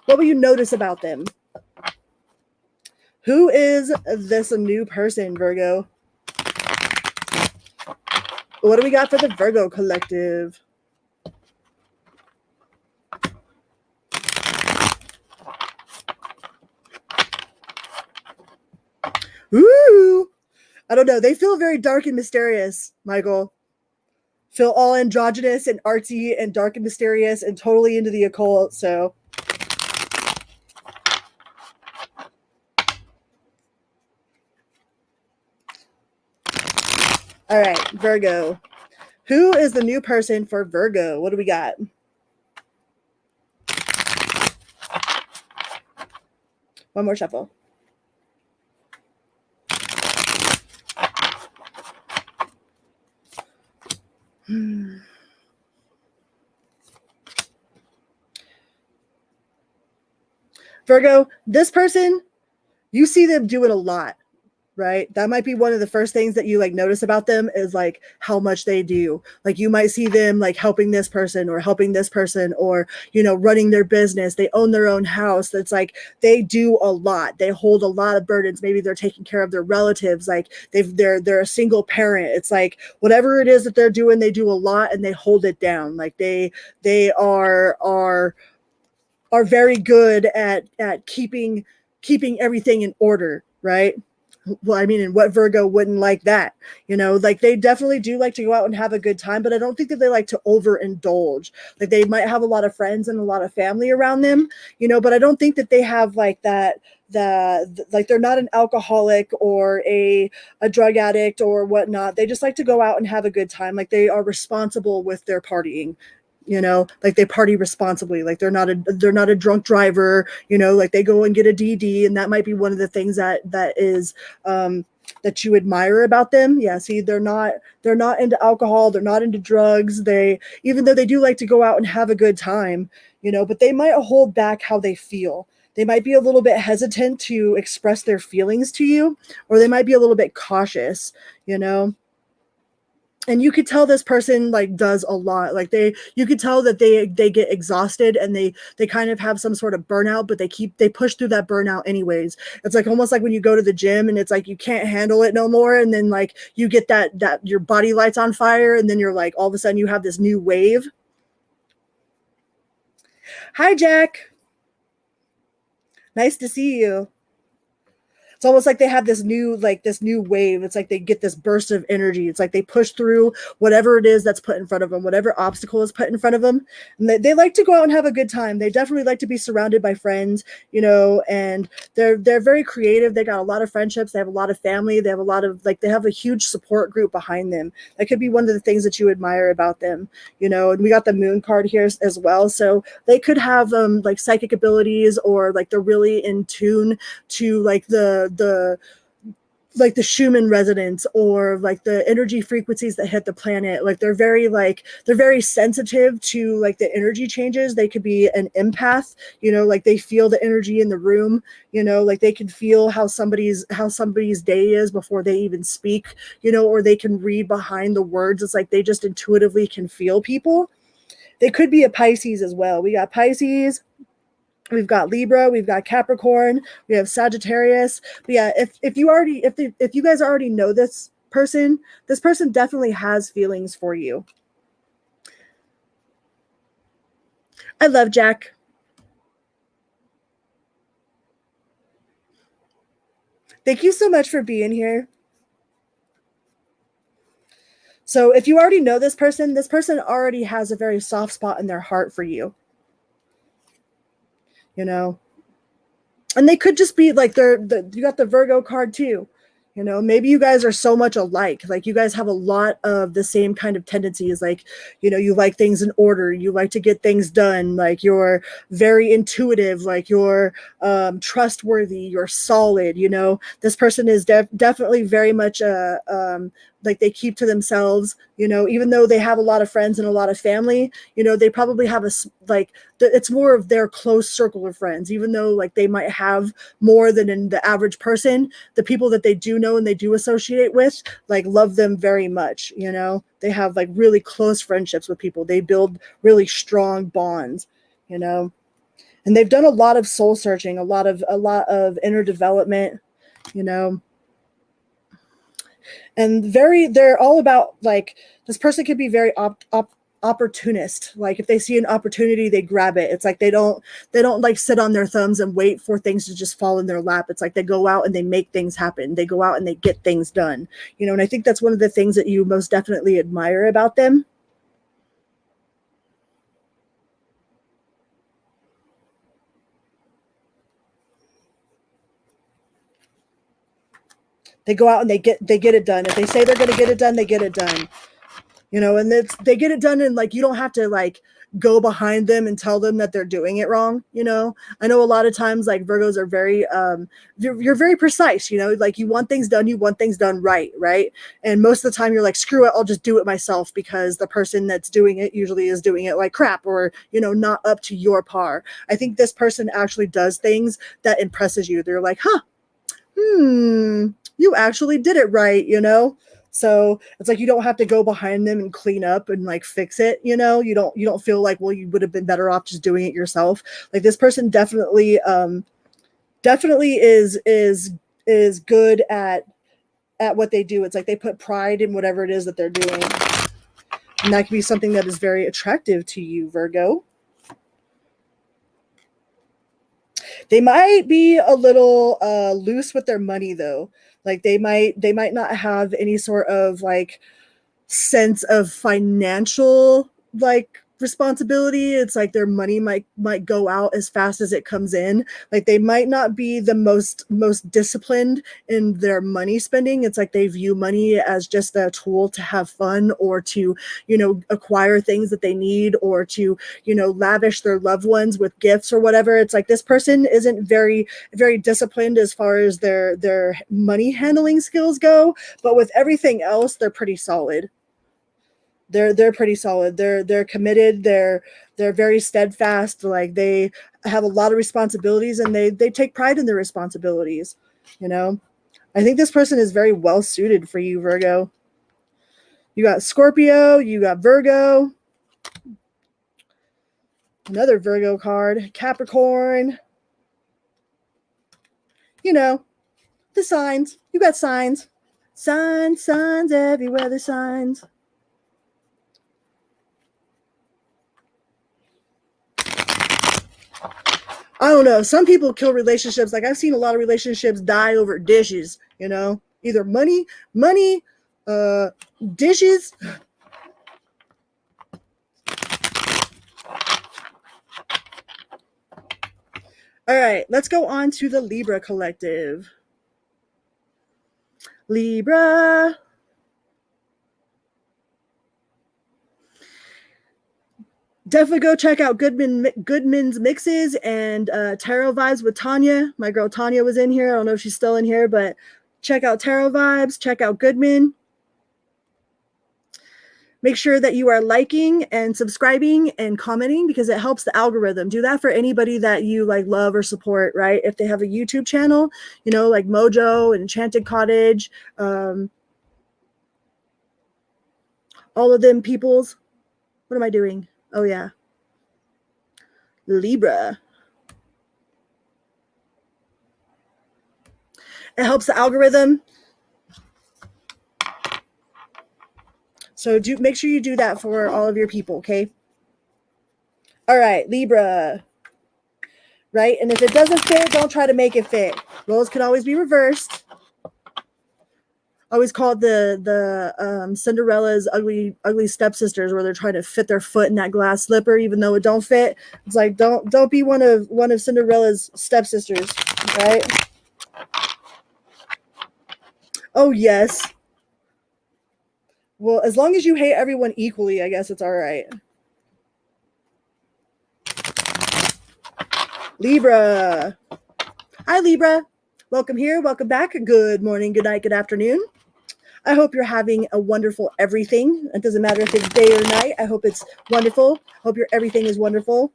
What will you notice about them? Who is this new person, Virgo? What do we got for the Virgo collective? Ooh, I don't know. They feel very dark and mysterious, Michael. feel all androgynous and artsy and dark and mysterious and totally into the occult. So all right, Virgo. Who is the new person for Virgo? What do we got? One more shuffle. Virgo, this person, you see them doing a lot, right? That might be one of the first things that you like notice about them is like how much they do. Like you might see them like helping this person or, you know, running their business. They own their own house. That's like they do a lot. They hold a lot of burdens. Maybe they're taking care of their relatives. Like they're a single parent. It's like whatever it is that they're doing, they do a lot and they hold it down. Like they are very good at keeping everything in order, right? Well, I mean, and what Virgo wouldn't like that? You know, like they definitely do like to go out and have a good time, but I don't think that they like to overindulge. Like they might have a lot of friends and a lot of family around them, you know, but I don't think that they have like that like they're not an alcoholic or a drug addict or whatnot. They just like to go out and have a good time. Like they are responsible with their partying, you know, like they party responsibly. Like they're not a drunk driver, you know, like they go and get a DD. And that might be one of the things that is that you admire about them. Yeah, see, they're not into alcohol, they're not into drugs. They, even though they do like to go out and have a good time, you know, but they might hold back how they feel. They might be a little bit hesitant to express their feelings to you, or they might be a little bit cautious, you know. And you could tell this person like does a lot. Like you could tell that they get exhausted and they kind of have some sort of burnout, but they push through that burnout anyways. It's like almost like when you go to the gym and it's like you can't handle it no more, and then like you get that your body lights on fire, and then you're like all of a sudden you have this new wave. Hi, Jack. Nice to see you. It's almost like they have this new wave. It's like they get this burst of energy. It's like they push through whatever it is that's put in front of them, whatever obstacle is put in front of them. And they like to go out and have a good time. They definitely like to be surrounded by friends, you know, and they're very creative. They got a lot of friendships. They have a lot of family. They have a lot of they have a huge support group behind them. That could be one of the things that you admire about them, you know. And we got the moon card here as well. So they could have like psychic abilities, or like they're really in tune to like the Schumann resonance, or like the energy frequencies that hit the planet. Like they're very sensitive to like the energy changes. They could be an empath, you know, like they feel the energy in the room, you know, like they can feel how somebody's day is before they even speak, you know, or they can read behind the words. It's like they just intuitively can feel people. They could be a Pisces as well. We got Pisces, we've got Libra, we've got Capricorn, we have Sagittarius. But yeah, if you guys already know this person definitely has feelings for you. I love Jack. Thank you so much for being here. So if you already know this person already has a very soft spot in their heart for you. You know, and they could just be like you got the Virgo card too. You know, maybe you guys are so much alike. Like you guys have a lot of the same kind of tendencies. Like, you know, you like things in order. You like to get things done. Like you're very intuitive. Like you're trustworthy. You're solid. You know, this person is definitely very much like they keep to themselves, you know, even though they have a lot of friends and a lot of family, you know, they probably have it's more of their close circle of friends, even though like they might have more than in the average person. The people that they do know and they do associate with, like love them very much. You know, they have like really close friendships with people. They build really strong bonds, you know, and they've done a lot of soul searching, a lot of inner development, you know. And they're all about like, this person could be very opportunist. Like if they see an opportunity, they grab it. It's like they don't like sit on their thumbs and wait for things to just fall in their lap. It's like they go out and they make things happen. They go out and they get things done, you know. And I think that's one of the things that you most definitely admire about them. They go out and they get it done. If they say they're going to get it done, they get it done. You know, and they get it done, and like you don't have to like go behind them and tell them that they're doing it wrong. You know, I know a lot of times like Virgos are very you're very precise. You know, like you want things done right, right? And most of the time you're like, screw it, I'll just do it myself, because the person that's doing it usually is doing it like crap, or you know, not up to your par. I think this person actually does things that impresses you. They're like, you actually did it right, you know? So it's like you don't have to go behind them and clean up and like fix it, you know. You don't feel like, well, you would have been better off just doing it yourself. Like this person definitely is good at what they do. It's like they put pride in whatever it is that they're doing. And that can be something that is very attractive to you, Virgo. They might be a little loose with their money though. Like they might not have any sort of like sense of financial like responsibility. It's like their money might go out as fast as it comes in. Like they might not be the most disciplined in their money spending. It's like they view money as just a tool to have fun, or to, you know, acquire things that they need, or to, you know, lavish their loved ones with gifts or whatever. It's like this person isn't very disciplined as far as their money handling skills go, but with everything else they're pretty solid. They're pretty solid. They're committed. They're very steadfast. Like they have a lot of responsibilities, and they take pride in their responsibilities. You know, I think this person is very well suited for you, Virgo. You got Scorpio, you got Virgo, another Virgo card, Capricorn. You know, the signs. You got signs. Signs everywhere. The signs. I don't know. Some people kill relationships. Like I've seen a lot of relationships die over dishes, you know, either money, dishes. All right, let's go on to the Libra collective. Libra. Definitely go check out Goodman's Mixes and Tarot Vibes with Tanya. My girl Tanya was in here. I don't know if she's still in here, but check out Tarot Vibes. Check out Goodman. Make sure that you are liking and subscribing and commenting, because it helps the algorithm. Do that for anybody that you like love or support, right? If they have a YouTube channel, you know, like Mojo and Enchanted Cottage, all of them peoples. What am I doing? Oh yeah. Libra. It helps the algorithm. So make sure you do that for all of your people, okay? All right, Libra. Right? And if it doesn't fit, don't try to make it fit. Roles can always be reversed. I always call it the Cinderella's ugly stepsisters, where they're trying to fit their foot in that glass slipper even though it don't fit. It's like don't be one of Cinderella's stepsisters, right? Oh yes. Well, as long as you hate everyone equally, I guess it's all right. Libra. Hi, Libra. Welcome here. Welcome back. Good morning, good night, good afternoon. I hope you're having a wonderful everything. It doesn't matter if it's day or night. I hope it's wonderful. I hope your everything is wonderful.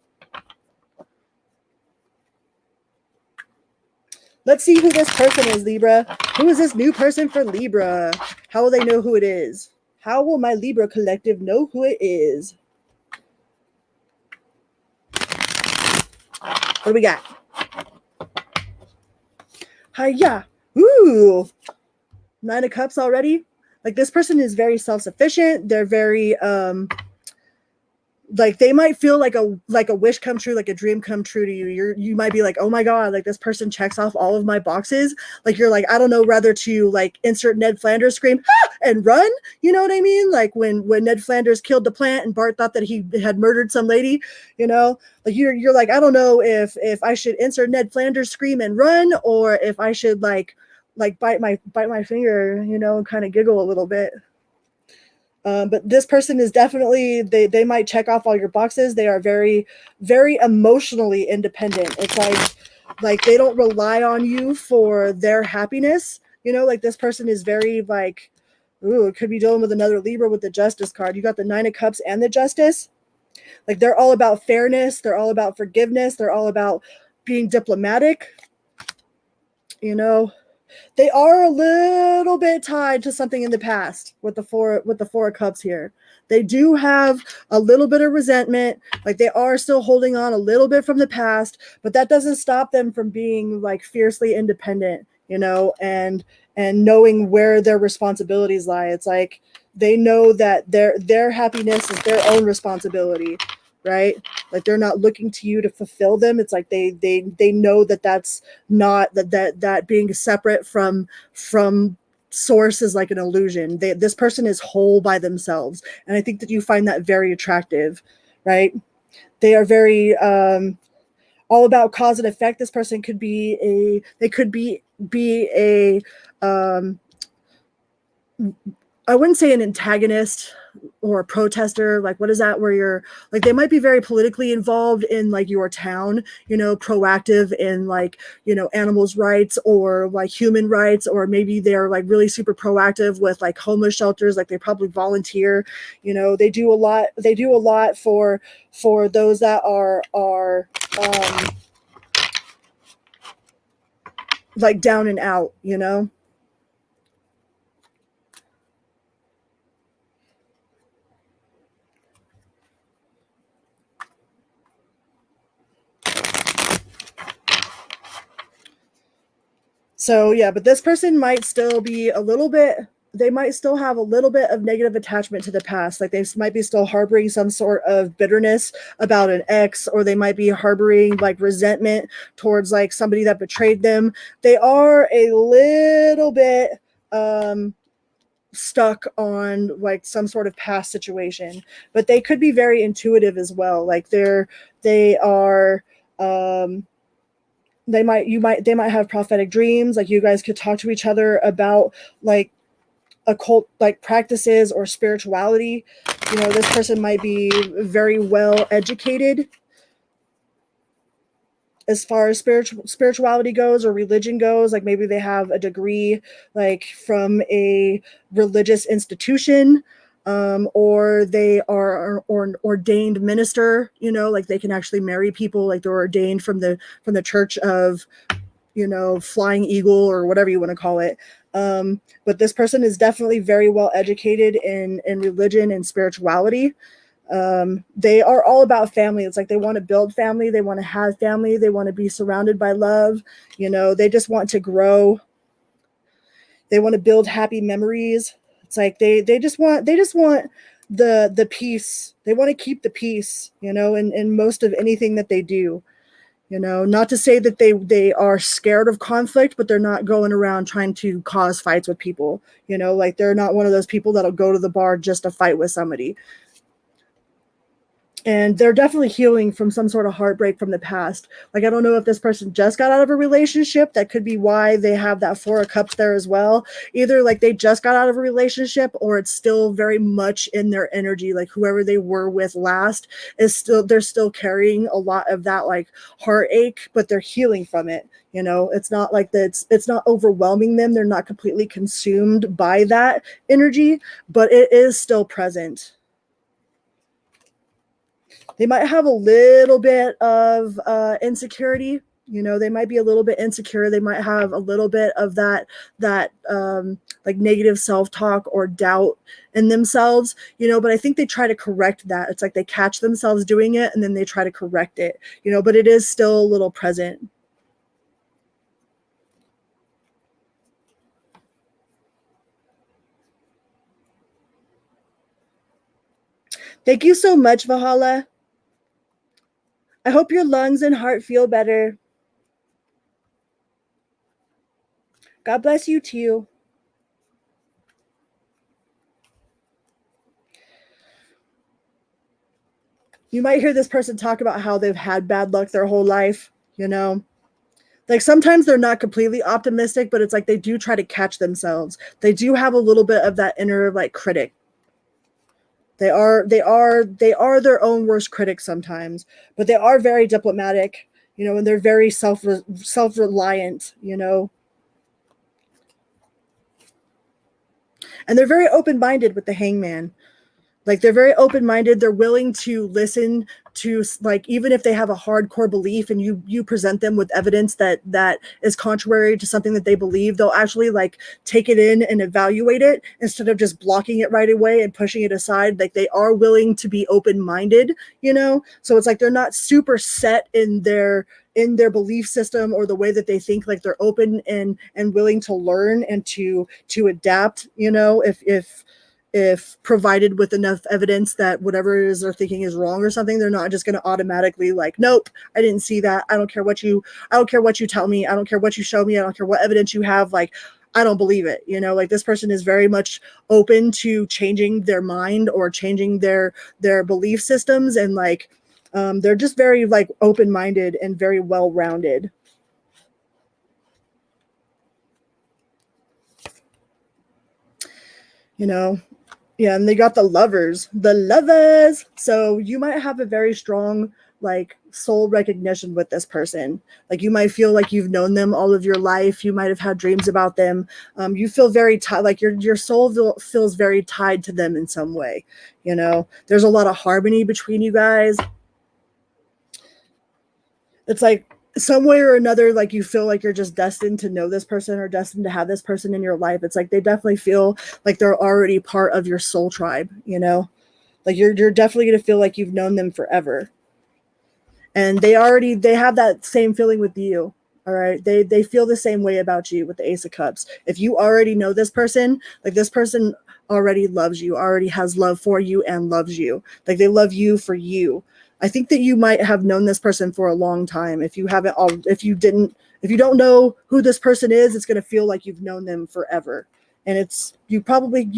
Let's see who this person is, Libra. Who is this new person for Libra? How will they know who it is? How will my Libra collective know who it is? What do we got? Hiya. Ooh. 9 of Cups already. Like this person is very self-sufficient. They're very like they might feel like a wish come true, like a dream come true to you. You might be like, oh my god, like this person checks off all of my boxes. Like you're like, I don't know, rather to like insert Ned Flanders scream and run. You know what I mean? Like when Ned Flanders killed the plant and Bart thought that he had murdered some lady. You know, like you're like, I don't know if I should insert Ned Flanders scream and run, or if I should like like bite my finger, you know, and kind of giggle a little bit. But this person is definitely, they might check off all your boxes. They are very, very emotionally independent. It's like they don't rely on you for their happiness. You know, like this person is very like, ooh, it could be dealing with another Libra with the Justice card. You got the Nine of Cups and the Justice. Like they're all about fairness. They're all about forgiveness. They're all about being diplomatic. You know, they are a little bit tied to something in the past with the Four of Cups here. They do have a little bit of resentment, like they are still holding on a little bit from the past, but that doesn't stop them from being like fiercely independent, you know, and knowing where their responsibilities lie. It's like they know that their happiness is their own responsibility, right? Like they're not looking to you to fulfill them. It's like they know that that's not that being separate from source is like an illusion. This person is whole by themselves, and I think that you find that very attractive, right? They are very all about cause and effect. This person could be a I wouldn't say an antagonist or a protester. Like, what is that? Where you're like, they might be very politically involved in like your town, you know, proactive in like, you know, animals' rights or like human rights, or maybe they're like really super proactive with like homeless shelters. Like they probably volunteer, you know, they do a lot. They do a lot for those that are like down and out, you know. So yeah, but this person might still be a little bit, they might still have a little bit of negative attachment to the past. Like they might be still harboring some sort of bitterness about an ex, or they might be harboring like resentment towards like somebody that betrayed them. They are a little bit stuck on like some sort of past situation, but they could be very intuitive as well. Like they are um they might have prophetic dreams. Like you guys could talk to each other about like occult like practices or spirituality. You know, this person might be very well educated as far as spirituality goes or religion goes. Like maybe they have a degree like from a religious institution, or they are or an ordained minister, you know, like they can actually marry people, like they're ordained from the church of, you know, Flying Eagle or whatever you want to call it. But this person is definitely very well educated in religion and spirituality. They are all about family. It's like they want to build family, they want to have family, they want to be surrounded by love. You know, they just want to grow. They want to build happy memories. It's like they just want the peace. They want to keep the peace, you know, in most of anything that they do. You know, not to say that they are scared of conflict, but they're not going around trying to cause fights with people. You know, like they're not one of those people that'll go to the bar just to fight with somebody. And they're definitely healing from some sort of heartbreak from the past. Like, I don't know if this person just got out of a relationship. That could be why they have that Four of Cups there as well. Either like they just got out of a relationship, or it's still very much in their energy. Like whoever they were with last is still, they're still carrying a lot of that like heartache, but they're healing from it. You know, it's not like that, it's not overwhelming them. They're not completely consumed by that energy, but it is still present. They might have a little bit of insecurity. You know, they might be a little bit insecure. They might have a little bit of that like negative self-talk or doubt in themselves, you know, but I think they try to correct that. It's like they catch themselves doing it and then they try to correct it, you know, but it is still a little present. Thank you so much, Valhalla. I hope your lungs and heart feel better. God bless you too. You might hear this person talk about how they've had bad luck their whole life, you know. Like sometimes they're not completely optimistic, but it's like they do try to catch themselves. They do have a little bit of that inner like critic. They are their own worst critics sometimes, but they are very diplomatic, and they're very self-reliant, and they're very open-minded with the hangman. Like they're very open-minded. They're willing to listen to, like, even if they have a hardcore belief and you present them with evidence that is contrary to something that they believe, they'll actually like take it in and evaluate it instead of just blocking it right away and pushing it aside. Like they are willing to be open-minded, so it's like they're not super set in their belief system or the way that they think. Like they're open and willing to learn and to adapt, if provided with enough evidence that whatever it is they're thinking is wrong or something. They're not just going to automatically like, nope, I didn't see that. I don't care what you tell me. I don't care what you show me. I don't care what evidence you have. Like, I don't believe it. Like this person is very much open to changing their mind or changing their belief systems. And like, they're just very like open-minded and very well-rounded. Yeah, and they got the lovers. So you might have a very strong like soul recognition with this person. Like you might feel like you've known them all of your life. You might have had dreams about them. You feel very like your soul feels very tied to them in some way. There's a lot of harmony between you guys. It's like some way or another, like you feel like you're just destined to know this person or destined to have this person in your life. It's like they definitely feel like they're already part of your soul tribe, like you're definitely going to feel like you've known them forever. And they have that same feeling with you. All right. They feel the same way about you with the Ace of Cups. If you already know this person, like this person already loves you, already has love for you and loves you. Like they love you for you. I think that you might have known this person for a long time. If you don't know who this person is, it's going to feel like you've known them forever. And you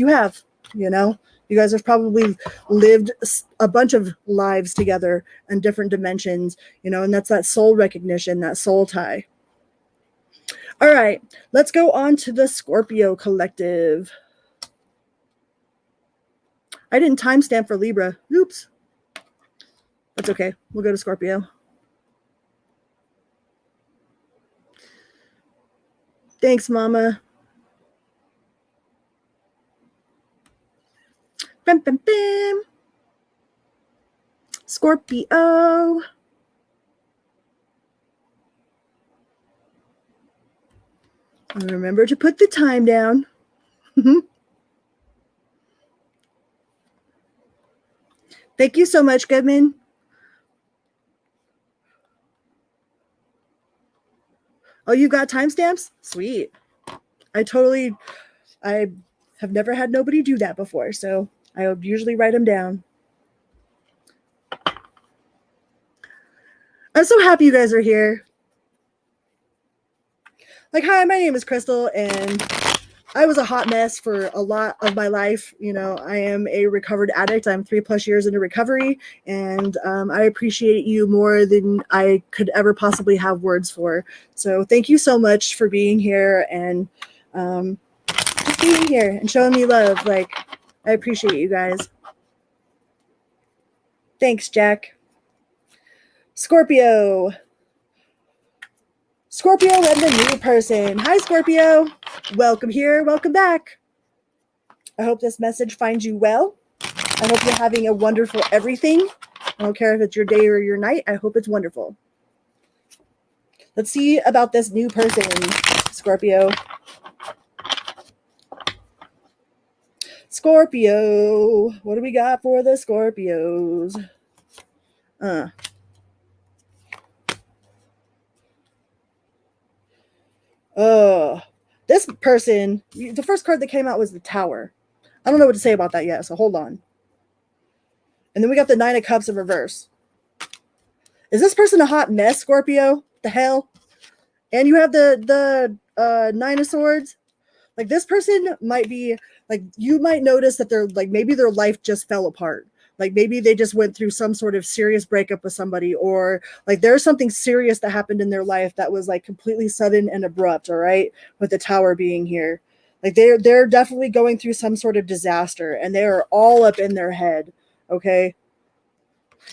have, you guys have probably lived a bunch of lives together in different dimensions, and that's that soul recognition, that soul tie. All right, let's go on to the Scorpio collective. I didn't timestamp for Libra. Oops. That's okay. We'll go to Scorpio. Thanks, Mama. Bam, bam, bam. Scorpio. And remember to put the time down. Thank you so much, Goodman. Oh, you got timestamps? Sweet. I have never had nobody do that before, so I usually write them down. I'm so happy you guys are here. Like, hi, my name is Crystal, and I was a hot mess for a lot of my life. I am a recovered addict. I'm 3+ years into recovery, and I appreciate you more than I could ever possibly have words for. So thank you so much for being here and just being here and showing me love. Like, I appreciate you guys. Thanks, Jack. Scorpio and the new person. Hi, Scorpio. Welcome here. Welcome back. I hope this message finds you well. I hope you're having a wonderful everything. I don't care if it's your day or your night. I hope it's wonderful. Let's see about this new person, Scorpio. Scorpio. What do we got for the Scorpios? This person, the first card that came out was the Tower. I don't know what to say about that yet, so hold on. And then we got the Nine of Cups in reverse. Is this person a hot mess, Scorpio? The hell? And you have the Nine of Swords. Like, this person might be, like, you might notice that they're, like, maybe their life just fell apart. Like maybe they just went through some sort of serious breakup with somebody, or like there's something serious that happened in their life that was like completely sudden and abrupt. All right. With the Tower being here, like they're definitely going through some sort of disaster and they are all up in their head. Okay.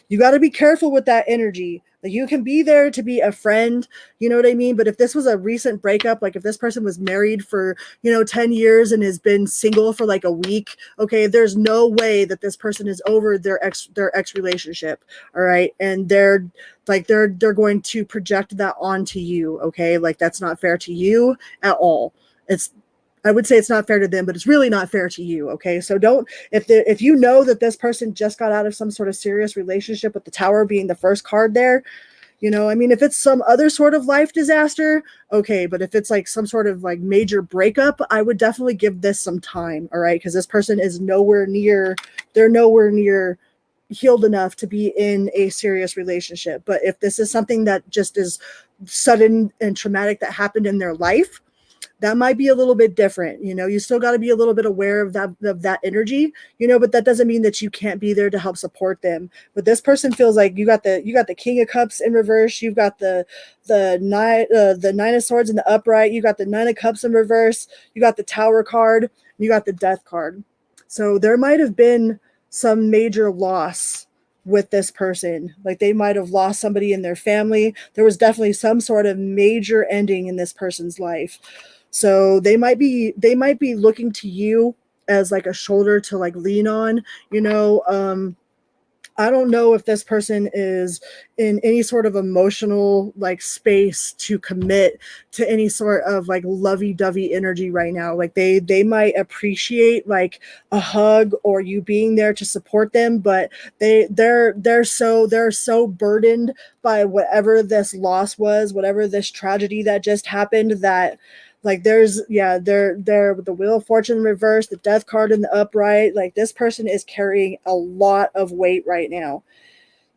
You got to be careful with that energy. Like you can be there to be a friend, you know what I mean? But if this was a recent breakup, like if this person was married for, 10 years and has been single for like a week, okay, there's no way that this person is over their ex relationship. All right. And they're going to project that onto you. Okay. Like that's not fair to you at all. I would say it's not fair to them, but it's really not fair to you. Okay. So if you know that this person just got out of some sort of serious relationship, with the Tower being the first card there, if it's some other sort of life disaster, okay. But if it's like some sort of like major breakup, I would definitely give this some time. All right. Because this person is nowhere near healed enough to be in a serious relationship. But if this is something that just is sudden and traumatic that happened in their life, that might be a little bit different. You still got to be a little bit aware of that energy, but that doesn't mean that you can't be there to help support them. But this person feels like you got the King of Cups in reverse. You've got the Nine of Swords in the upright. You got the Nine of Cups in reverse. You got the Tower card. You got the Death card. So there might have been some major loss with this person. Like they might have lost somebody in their family. There was definitely some sort of major ending in this person's life. So they might be looking to you as like a shoulder to like lean on. I don't know if this person is in any sort of emotional like space to commit to any sort of like lovey-dovey energy right now. Like they might appreciate like a hug or you being there to support them, but they're so burdened by whatever this loss was, whatever this tragedy that just happened, that like they're with the Wheel of Fortune in reverse, the Death card in the upright. Like this person is carrying a lot of weight right now.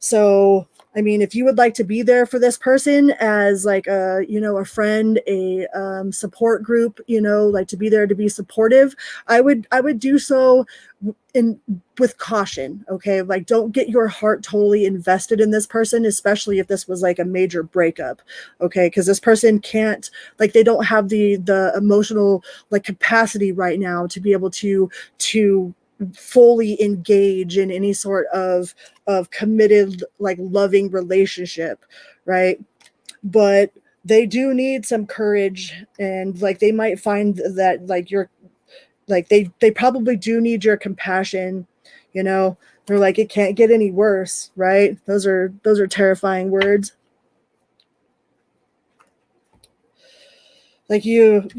So, if you would like to be there for this person as like a friend, a support group, like to be there to be supportive, I would do so with caution. Okay. Like don't get your heart totally invested in this person, especially if this was like a major breakup. Okay. Cause this person can't, like, they don't have the emotional like capacity right now to be able to fully engage in any sort of committed like loving relationship. Right. But they do need some courage, and like they might find that like you're like they probably do need your compassion. They're like, it can't get any worse, right? Those are terrifying words. Like if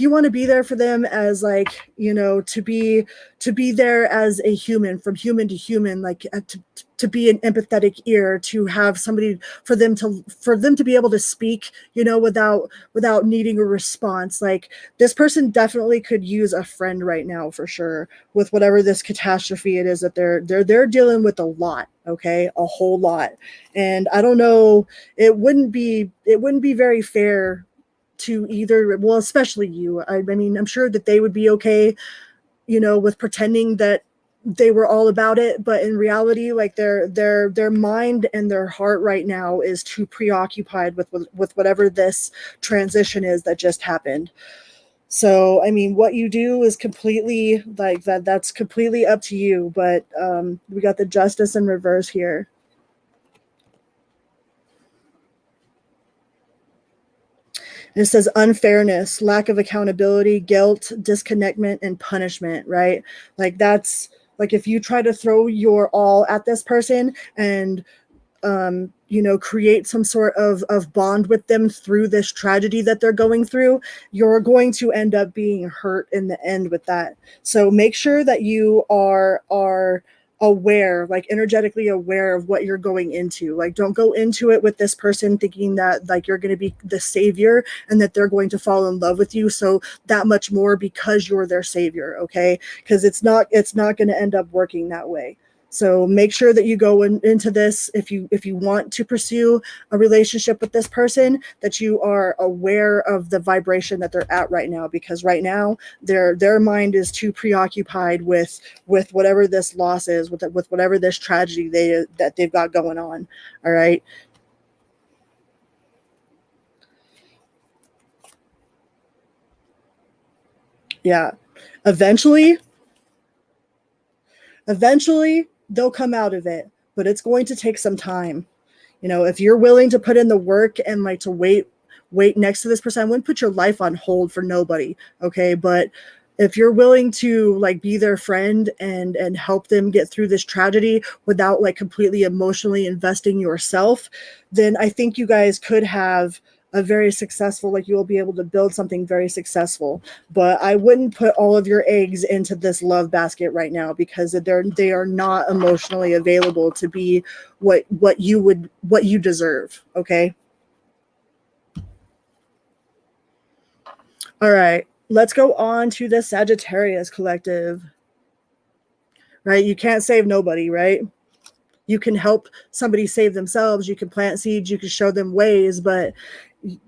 you want to be there for them as like, to be there as a human, from human to human, like to be an empathetic ear, to have somebody for them to be able to speak, without needing a response. Like this person definitely could use a friend right now for sure, with whatever this catastrophe it is that they're dealing with a lot. Okay. A whole lot. And I don't know, it wouldn't be very fair to either, well, especially you. I'm sure that they would be okay, with pretending that they were all about it, but in reality, like their mind and their heart right now is too preoccupied with whatever this transition is that just happened. So, what you do is completely like that's completely up to you. But we got the Justice in reverse here. And it says unfairness, lack of accountability, guilt, disconnectment, and punishment, right? Like that's like if you try to throw your all at this person and create some sort of bond with them through this tragedy that they're going through, you're going to end up being hurt in the end with that. So make sure that you are aware, like energetically aware of what you're going into. Like don't go into it with this person thinking that like you're going to be the savior and that they're going to fall in love with you so that much more because you're their savior. Okay. Because it's not going to end up working that way. So make sure that you go into this, if you want to pursue a relationship with this person, that you are aware of the vibration that they're at right now, because right now their mind is too preoccupied with whatever this loss is, with whatever this tragedy that they've got going on. All right. Yeah. Eventually they'll come out of it, but it's going to take some time. You know, if you're willing to put in the work and like to wait next to this person, I wouldn't put your life on hold for nobody. Okay. But if you're willing to like be their friend and help them get through this tragedy without like completely emotionally investing yourself, then I think you guys could have a very successful, like you will be able to build something very successful. But I wouldn't put all of your eggs into this love basket right now, because they are not emotionally available to be what you deserve. Okay. All right, let's go on to the Sagittarius collective. Right? You can't save nobody, right? You can help somebody save themselves. You can plant seeds, you can show them ways, but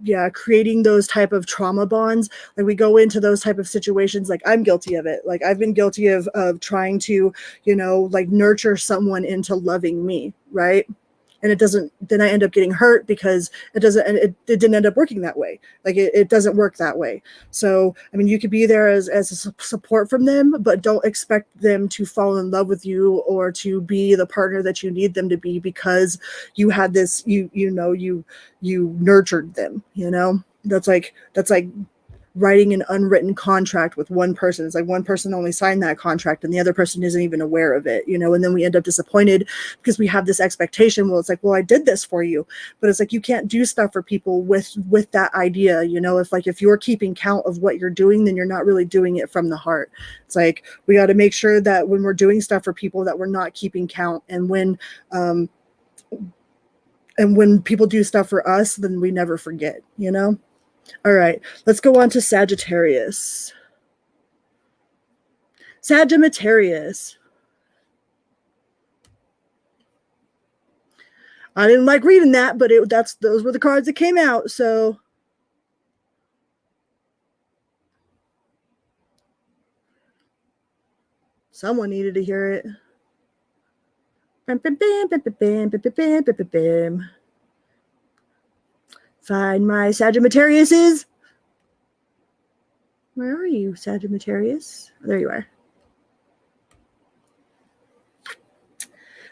yeah, creating those type of trauma bonds, like we go into those type of situations, like I'm guilty of it. Like I've been guilty of trying to, you know, like nurture someone into loving me, right? And it doesn't, then I end up getting hurt because it didn't end up working that way. Like it doesn't work that way. So, I mean, you could be there as a support from them, but don't expect them to fall in love with you or to be the partner that you need them to be, because you had this, you nurtured them, you know. That's like writing an unwritten contract with one person. It's like one person only signed that contract and the other person isn't even aware of it, you know, and then we end up disappointed because we have this expectation. Well, it's like, well, I did this for you, but it's like, you can't do stuff for people with that idea, you know. If you're keeping count of what you're doing, then you're not really doing it from the heart. It's like, we got to make sure that when we're doing stuff for people that we're not keeping count. And when people do stuff for us, then we never forget, you know. All right, let's go on to Sagittarius. Sagittarius. I didn't like reading that, but those were the cards that came out. So someone needed to hear it. Find my Sagittariuses. Where are you, Sagittarius? Oh, there you are.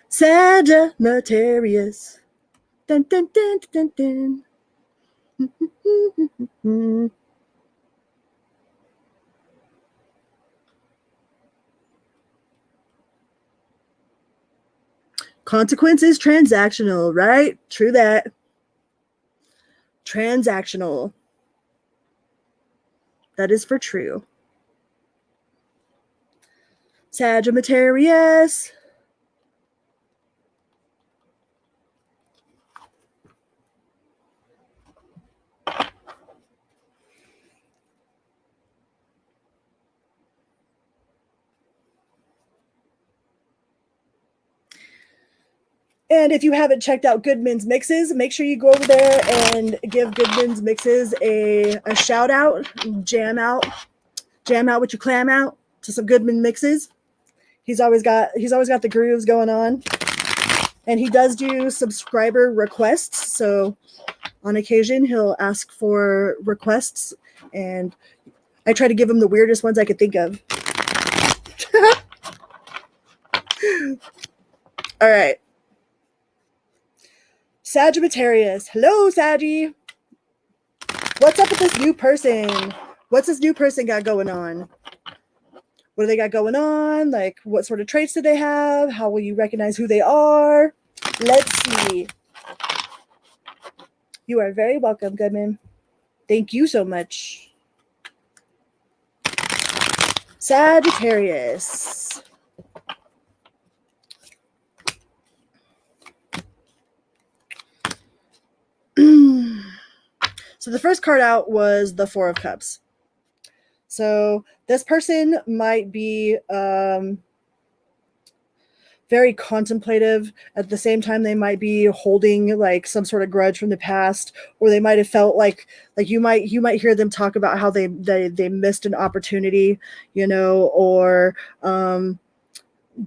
Sagittarius. Dun, dun, dun, dun, dun. Consequences transactional, right? True that. Transactional. That is for true. Sagittarius. And if you haven't checked out Goodman's Mixes, make sure you go over there and give Goodman's Mixes a shout out. Jam out with your clam out to some Goodman Mixes. He's always got the grooves going on. And he does do subscriber requests. So on occasion, he'll ask for requests. And I try to give him the weirdest ones I could think of. All right. Sagittarius. Hello, Saggy. What's up with this new person? What's this new person got going on? What do they got going on? Like, what sort of traits do they have? How will you recognize who they are? Let's see. You are very welcome, Goodman. Thank you so much. Sagittarius. So the first card out was the Four of Cups. So this person might be very contemplative. At the same time, they might be holding like some sort of grudge from the past, or they might have felt like you might hear them talk about how they missed an opportunity, or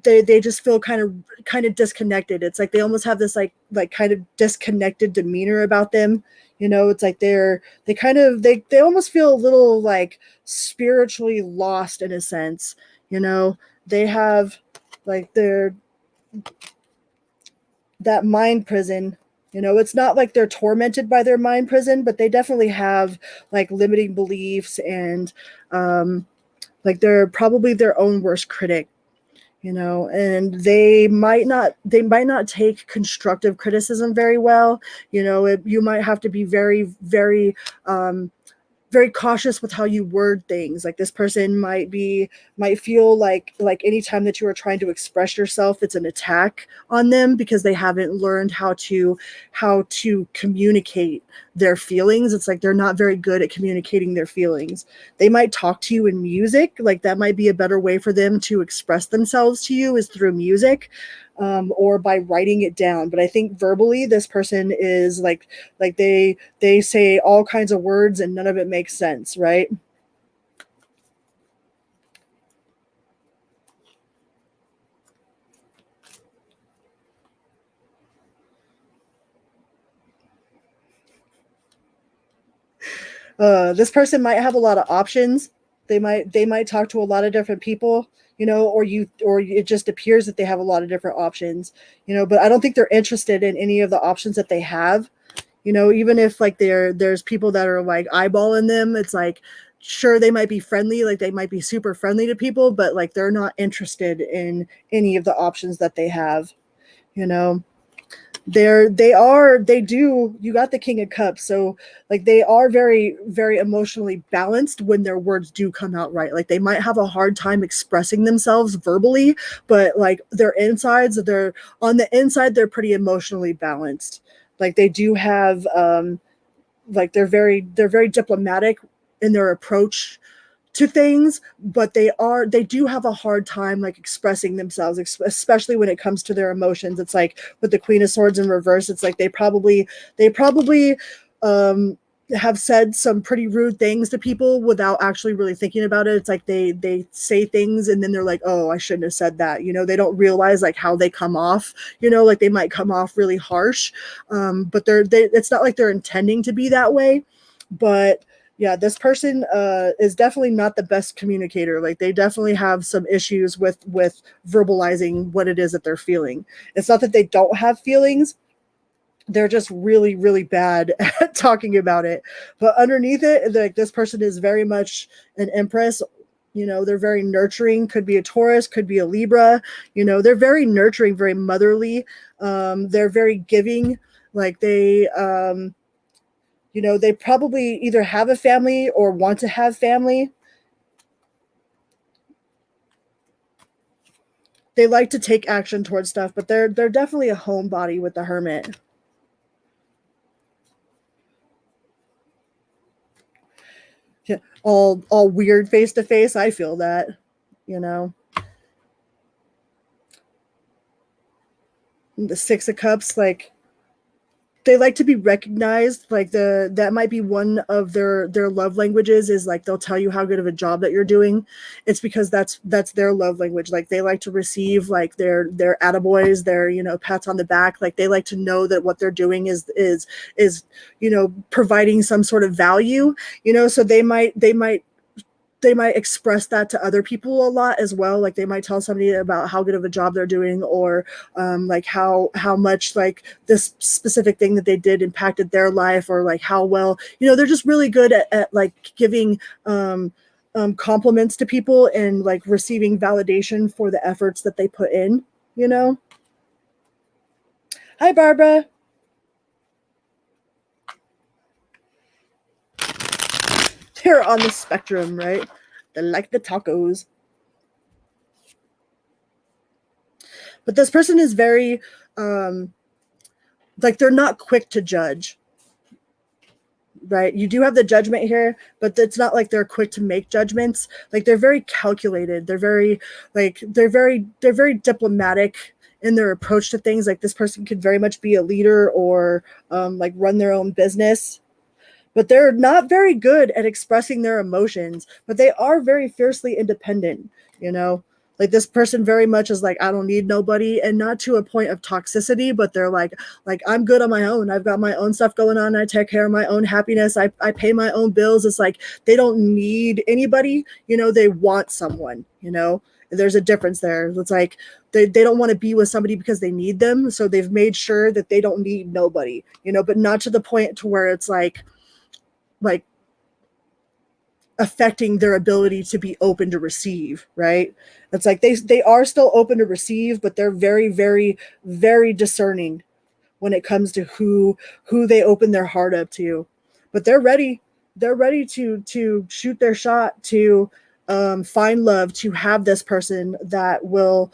they just feel kind of disconnected. It's like they almost have this like kind of disconnected demeanor about them. It's like they almost feel a little like spiritually lost in a sense. They have like their that mind prison. It's not like they're tormented by their mind prison, but they definitely have like limiting beliefs, and like they're probably their own worst critic. And they might not take constructive criticism very well. You might have to be very, very very cautious with how you word things. Like this person might feel like anytime that you are trying to express yourself, it's an attack on them, because they haven't learned how to communicate their feelings. It's like they're not very good at communicating their feelings. They might talk to you in music. Like that might be a better way for them to express themselves to you, is through music, or by writing it down. But I think verbally, this person is like they say all kinds of words and none of it makes sense, right? This person might have a lot of options. They might talk to a lot of different people, or it just appears that they have a lot of different options, but I don't think they're interested in any of the options that they have. Even if like there's people that are like eyeballing them, it's like, sure, they might be friendly, like they might be super friendly to people, but like they're not interested in any of the options that they have. you know you got the King of Cups, so like they are very, very emotionally balanced when their words do come out right. Like they might have a hard time expressing themselves verbally, but like they're on the inside, they're pretty emotionally balanced. Like they do have like they're very diplomatic in their approach to things, but they do have a hard time like expressing themselves, especially when it comes to their emotions. It's like with the Queen of Swords in reverse, it's like they probably um have said some pretty rude things to people without actually really thinking about it. It's like they say things and then they're like, oh, I shouldn't have said that. They don't realize like how they come off. Like they might come off really harsh, but it's not like they're intending to be that way. But yeah, this person is definitely not the best communicator. Like they definitely have some issues with verbalizing what it is that they're feeling. It's not that they don't have feelings. They're just really, really bad at talking about it. But underneath it, like this person is very much an Empress. They're very nurturing. Could be a Taurus, could be a Libra. They're very nurturing, very motherly. They're very giving. Like they probably either have a family or want to have family. They like to take action towards stuff, but they're definitely a homebody with the Hermit. Yeah, all weird face to face. I feel that, the Six of Cups, like they like to be recognized. Like that might be one of their love languages, is like they'll tell you how good of a job that you're doing. It's because that's their love language. Like they like to receive like their attaboys, their pats on the back. Like they like to know that what they're doing is providing some sort of value. So they might express that to other people a lot as well. Like they might tell somebody about how good of a job they're doing, or like how much like this specific thing that they did impacted their life, or like how well, they're just really good at like giving compliments to people, and like receiving validation for the efforts that they put in. Hi, Barbara. They're on the spectrum, right? They like the tacos. But this person is very like they're not quick to judge. Right, you do have the Judgment here, but it's not like they're quick to make judgments. Like they're very calculated. They're very diplomatic in their approach to things. Like this person could very much be a leader or like run their own business, but they're not very good at expressing their emotions, but they are very fiercely independent, you know? Like this person very much is like, I don't need nobody, and not to a point of toxicity, but they're like I'm good on my own. I've got my own stuff going on. I take care of my own happiness. I pay my own bills. It's like they don't need anybody, you know, they want someone, you know? There's a difference there. It's like they don't want to be with somebody because they need them. So they've made sure that they don't need nobody, you know, but not to the point to where it's like affecting their ability to be open to receive, right? It's like they are still open to receive, but they're very, very, very discerning when it comes to who they open their heart up to. But they're ready to shoot their shot, to find love, to have this person that will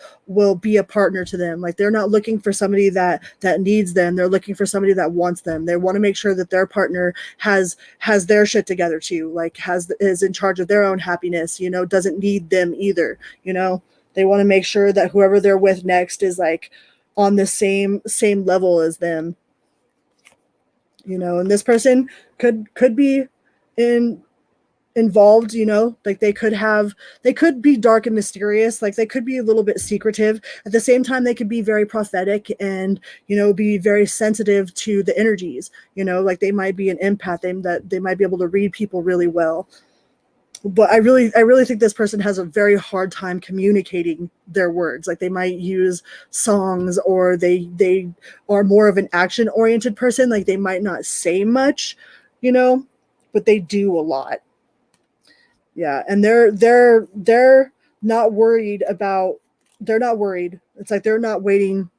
be a partner to them. Like they're not looking for somebody that needs them. They're looking for somebody that wants them. They want to make sure that their partner has their shit together too, like is in charge of their own happiness, you know, doesn't need them either, you know. They want to make sure that whoever they're with next is like on the same level as them, you know. And this person could be involved, you know, like they could be dark and mysterious, like they could be a little bit secretive. At the same time, they could be very prophetic and, you know, be very sensitive to the energies, you know, like they might be an empath, they might be able to read people really well. But I really think this person has a very hard time communicating their words. Like they might use songs, or they are more of an action oriented person. Like they might not say much, you know, but they do a lot. Yeah, and they're not worried about, they're not worried. It's like they're not waiting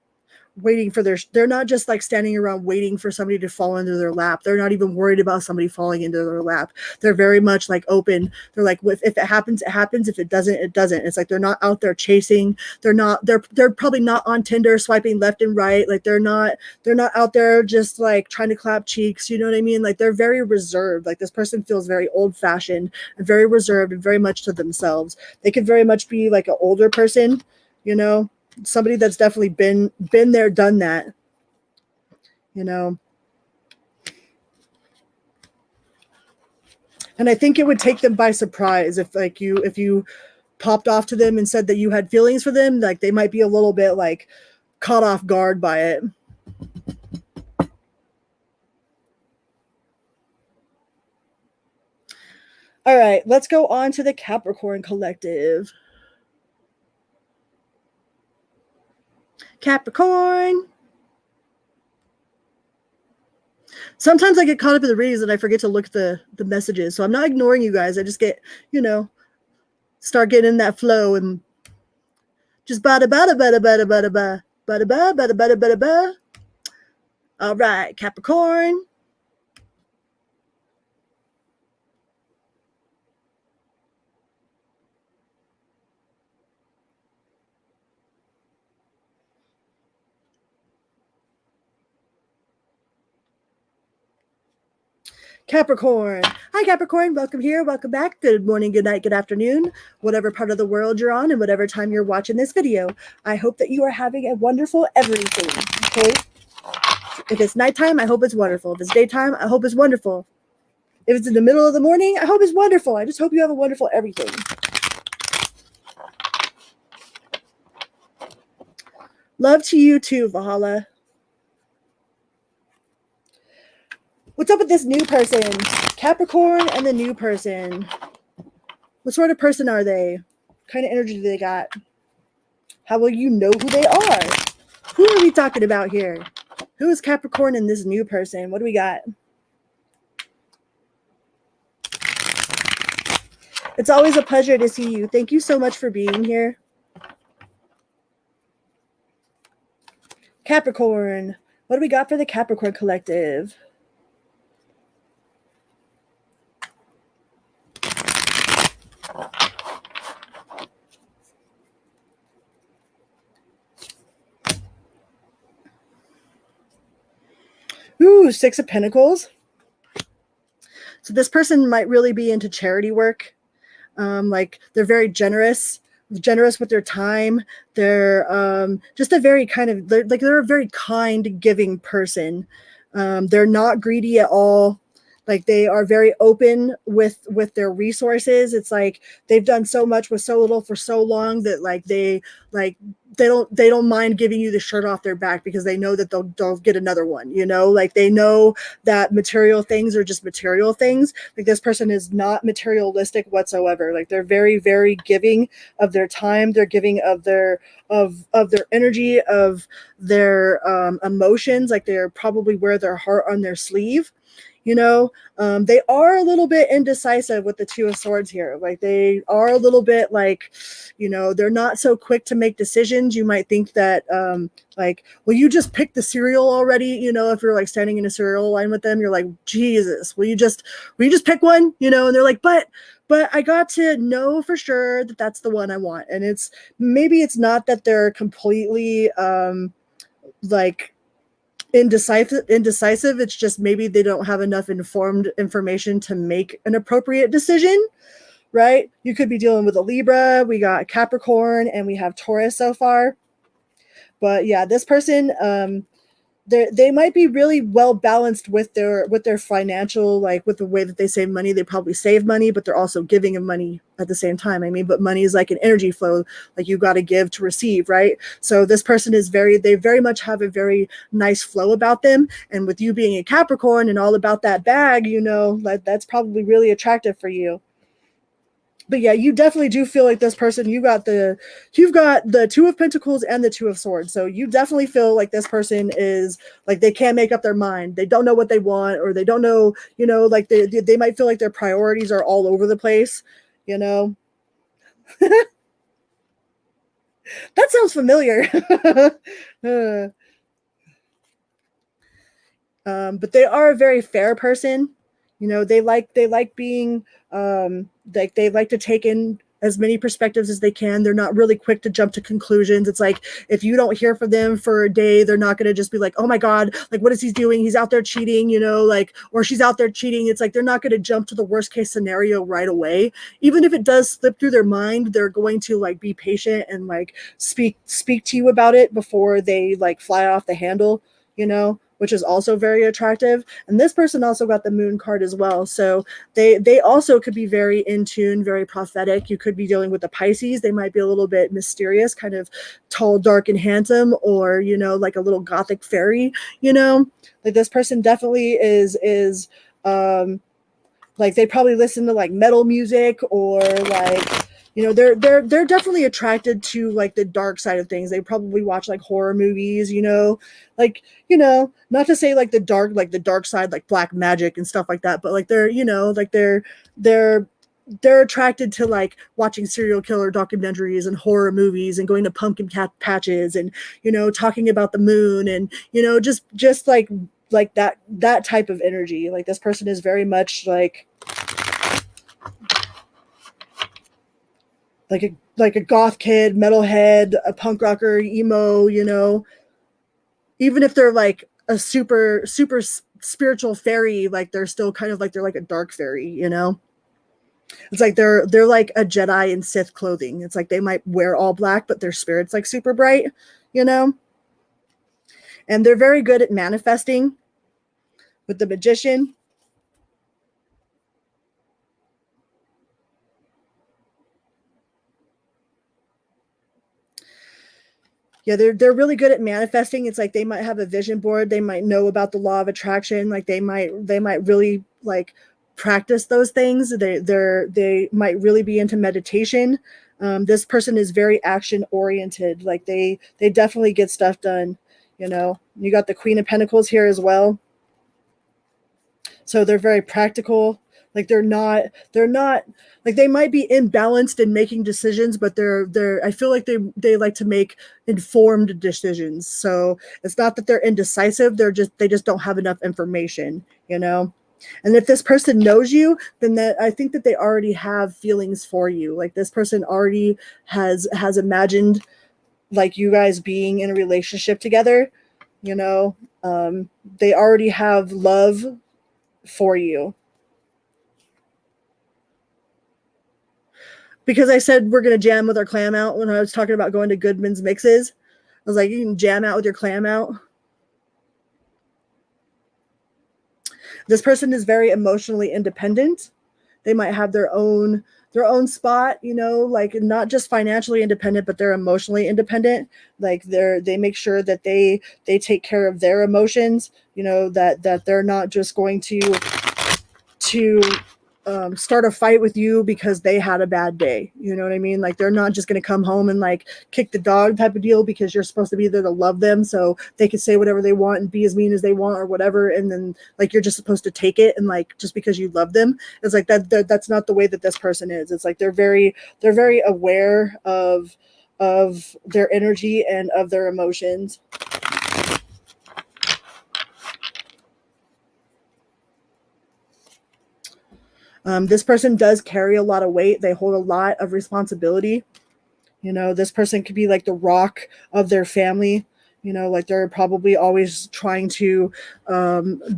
for they're not just like standing around waiting for somebody to fall into their lap. They're not even worried about somebody falling into their lap. They're very much like open. They're like, if it happens, it happens. If it doesn't, it doesn't. It's like they're not out there chasing. They're probably not on Tinder swiping left and right. Like they're not out there just like trying to clap cheeks. You know what I mean? Like they're very reserved. Like this person feels very old fashioned and very reserved and very much to themselves. They could very much be like an older person, you know, somebody that's definitely been there, done that, you know. And I think it would take them by surprise if you popped off to them and said that you had feelings for them. Like they might be a little bit like caught off guard by it. All right, let's go on to the Capricorn collective. Capricorn. Sometimes I get caught up in the readings and I forget to look at the messages. So I'm not ignoring you guys. I just get, you know, start getting in that flow and just bada bada bada bada bada bada bada bada bada bada bada bada. All right, Capricorn. Capricorn. Hi, Capricorn. Welcome here. Welcome back. Good morning, good night, good afternoon, whatever part of the world you're on and whatever time you're watching this video. I hope that you are having a wonderful everything, okay? If it's nighttime, I hope it's wonderful. If it's daytime, I hope it's wonderful. If it's in the middle of the morning, I hope it's wonderful. I just hope you have a wonderful everything. Love to you too, Valhalla. What's up with this new person? Capricorn and the new person. What sort of person are they? What kind of energy do they got? How will you know who they are? Who are we talking about here? Who is Capricorn and this new person? What do we got? It's always a pleasure to see you. Thank you so much for being here. Capricorn. What do we got for the Capricorn collective? Ooh, Six of Pentacles. So this person might really be into charity work. Like they're very generous. generous with their time. They're just a very kind of, they're a very kind, giving person. They're not greedy at all. Like they are very open with their resources. It's like they've done so much with so little for so long that like they don't mind giving you the shirt off their back because they know that they'll get another one, you know, like they know that material things are just material things. Like this person is not materialistic whatsoever. Like they're very, very giving of their time. They're giving of their their energy, of their emotions. Like they're probably wear their heart on their sleeve, you know. They are a little bit indecisive with the Two of Swords here. Like they are a little bit like, you know, they're not so quick to make decisions. You might think that like, well, you just picked the cereal already, you know. If you're like standing in a cereal line with them, you're like, Jesus, will you just pick one, you know? And they're like, but I got to know for sure that that's the one I want. And it's maybe it's not that they're completely like indecisive. It's just maybe they don't have enough informed information to make an appropriate decision, right? You could be dealing with a Libra. We got Capricorn and we have Taurus so far. But yeah, this person they might be really well balanced with their financial, like with the way that they save money. They probably save money, but they're also giving them money at the same time. I mean, but money is like an energy flow, like you got to give to receive, right? So this person is they very much have a very nice flow about them. And with you being a Capricorn and all about that bag, you know, that's probably really attractive for you. But yeah, you definitely do feel like this person, you've got the Two of Pentacles and the Two of Swords. So you definitely feel like this person is like, they can't make up their mind. They don't know what they want, or they don't know, you know, like they might feel like their priorities are all over the place, you know. That sounds familiar. But they are a very fair person. You know, they like being like they like to take in as many perspectives as they can. They're not really quick to jump to conclusions. It's like if you don't hear from them for a day, they're not going to just be like, oh my God, like what is he doing? He's out there cheating, you know, like, or she's out there cheating. It's like they're not going to jump to the worst case scenario right away. Even if it does slip through their mind, they're going to like be patient and like speak to you about it before they like fly off the handle, you know, which is also very attractive. And this person also got the Moon card as well. So they also could be very in tune, very prophetic. You could be dealing with the Pisces. They might be a little bit mysterious, kind of tall, dark, and handsome, or, you know, like a little gothic fairy, you know. Like this person definitely is like they probably listen to like metal music, or like, you know, they're definitely attracted to like the dark side of things. They probably watch like horror movies, you know, like, you know, not to say like the dark side, like black magic and stuff like that, but like they're, you know, like they're attracted to like watching serial killer documentaries and horror movies and going to pumpkin patches and, you know, talking about the moon and, you know, just like that type of energy. Like this person is very much like a goth kid, metalhead, a punk rocker, emo, you know. Even if they're like a super spiritual fairy, like they're still kind of like they're like a dark fairy, you know. It's like they're like a Jedi in Sith clothing. It's like they might wear all black, but their spirit's like super bright, you know. And they're very good at manifesting with the Magician. Yeah, they're really good at manifesting. It's like they might have a vision board. They might know about the law of attraction. Like they might really like practice those things. They might really be into meditation. This person is very action oriented. Like they definitely get stuff done. You know, you got the Queen of Pentacles here as well. So they're very practical. Like they're not like, they might be imbalanced in making decisions, but they're I feel like they like to make informed decisions. So it's not that they're indecisive, they just don't have enough information, you know. And if this person knows you, then that I think that they already have feelings for you. Like this person already has imagined like you guys being in a relationship together, you know. They already have love for you. because I said we're going to jam with our clam out when I was talking about going to Goodman's Mixes. I was like, you can jam out with your clam out. This person is very emotionally independent. They might have their own spot, you know, like not just financially independent, but they're emotionally independent. Like they make sure that they take care of their emotions, you know, that they're not just going to start a fight with you because they had a bad day. You know what I mean? Like they're not just going to come home and like kick the dog type of deal because you're supposed to be there to love them. So they can say whatever they want and be as mean as they want or whatever. And then like, you're just supposed to take it. And like, just because you love them, it's like that's not the way that this person is. It's like, they're very aware of their energy and of their emotions. This person does carry a lot of weight. They hold a lot of responsibility. You know, this person could be like the rock of their family. You know, like they're probably always trying to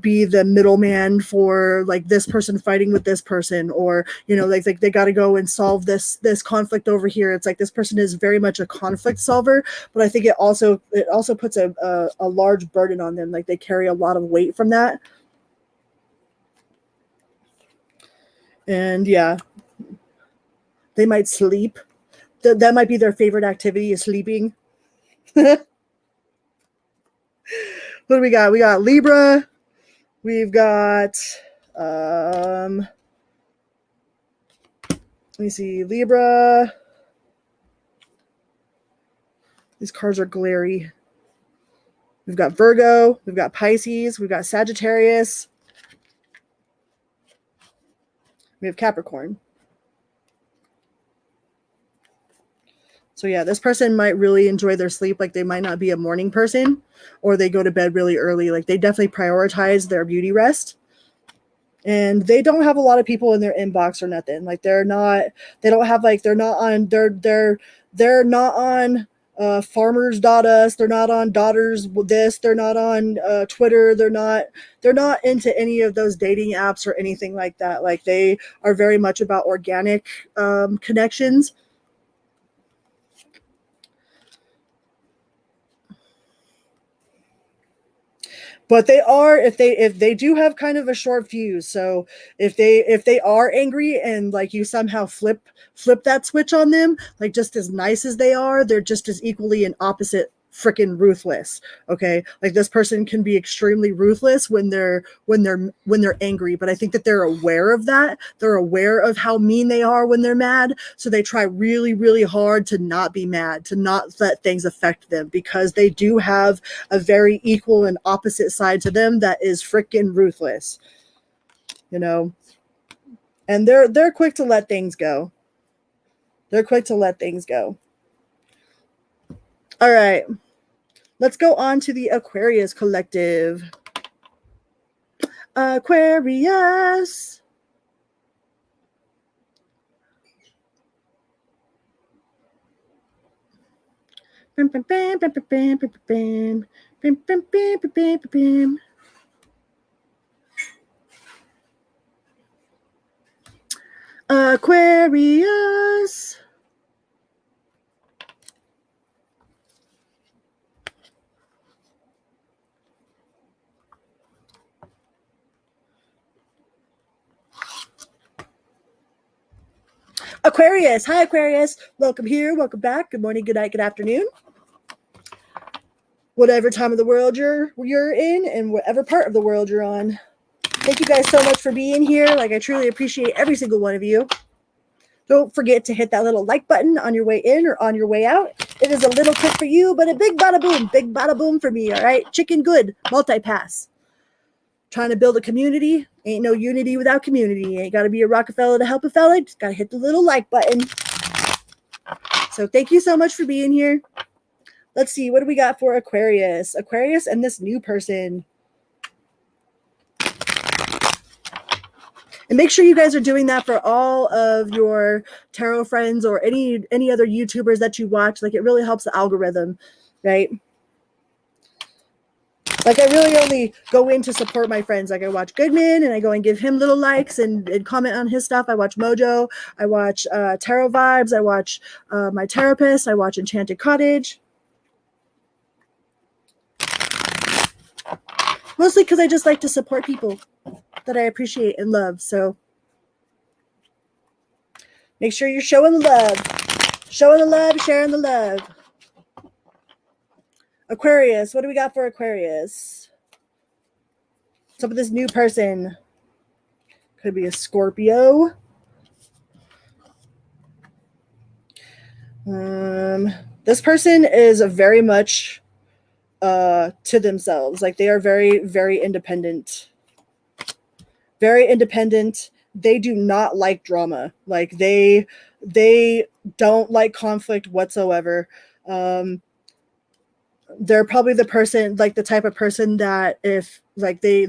be the middleman for like this person fighting with this person, or, you know, like they got to go and solve this conflict over here. It's like this person is very much a conflict solver, but I think it also puts a large burden on them. Like they carry a lot of weight from that. And yeah, they might sleep. That might be their favorite activity, is sleeping. What do we got? We got Libra. We've got, let me see, Libra. These cards are glary. We've got Virgo. We've got Pisces. We've got Sagittarius. We have Capricorn. So yeah, this person might really enjoy their sleep. Like they might not be a morning person, or they go to bed really early. Like they definitely prioritize their beauty rest. And they don't have a lot of people in their inbox or nothing. Like they're not on farmers.us. They're not on daughters this. They're not on Twitter. They're not into any of those dating apps or anything like that. Like they are very much about organic connections. But they are, if they do have kind of a short fuse. So if they are angry and like you somehow flip that switch on them, like just as nice as they are, they're just as equally an opposite freaking ruthless. Okay, like this person can be extremely ruthless when they're angry, but I think that they're aware of that. They're aware of how mean they are when they're mad, so they try really, really hard to not be mad, to not let things affect them, because they do have a very equal and opposite side to them that is freaking ruthless, you know. And they're quick to let things go. They're quick to let things go. All right. Let's go on to the Aquarius collective. Aquarius. Aquarius. Aquarius. Hi, Aquarius. Welcome here. Welcome back. Good morning, good night, good afternoon. Whatever time of the world you're in, and whatever part of the world you're on. Thank you guys so much for being here. Like, I truly appreciate every single one of you. Don't forget to hit that little like button on your way in or on your way out. It is a little tip for you, but a big bada boom for me. All right. Chicken good. Multi-pass. Trying to build a community. Ain't no unity without community. Ain't got to be a Rockefeller to help a fella. Just got to hit the little like button. So thank you so much for being here. Let's see. What do we got for Aquarius? Aquarius and this new person. And make sure you guys are doing that for all of your tarot friends or any other YouTubers that you watch. Like, it really helps the algorithm, right? Like, I really only go in to support my friends. Like, I watch Goodman and I go and give him little likes and comment on his stuff. I watch Mojo. I watch Tarot Vibes. I watch My Therapist. I watch Enchanted Cottage. Mostly because I just like to support people that I appreciate and love. So make sure you're showing the love. Showing the love, sharing the love. Aquarius. What do we got for Aquarius? What's up with this new person? Could be a Scorpio. This person is very much to themselves. Like, they are very, very independent. Very independent. They do not like drama. Like, they don't like conflict whatsoever. They're probably the person, like the type of person that if like they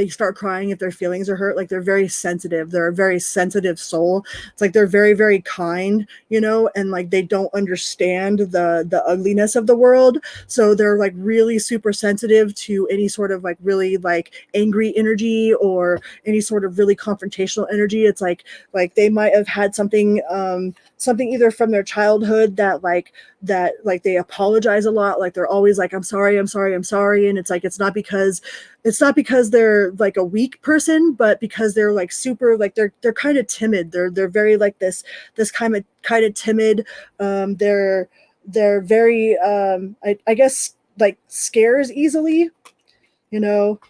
start crying if their feelings are hurt. Like, they're very sensitive. They're a very sensitive soul. It's like they're very, very kind, you know, and like they don't understand the ugliness of the world. So they're like really super sensitive to any sort of like really like angry energy or any sort of really confrontational energy. It's like they might have had something either from their childhood that they apologize a lot. Like, they're always like, I'm sorry. And it's like, it's not because they're like a weak person, but because they're like super, like they're kind of timid. They're very like this kind of timid. They're very I guess like scares easily, you know.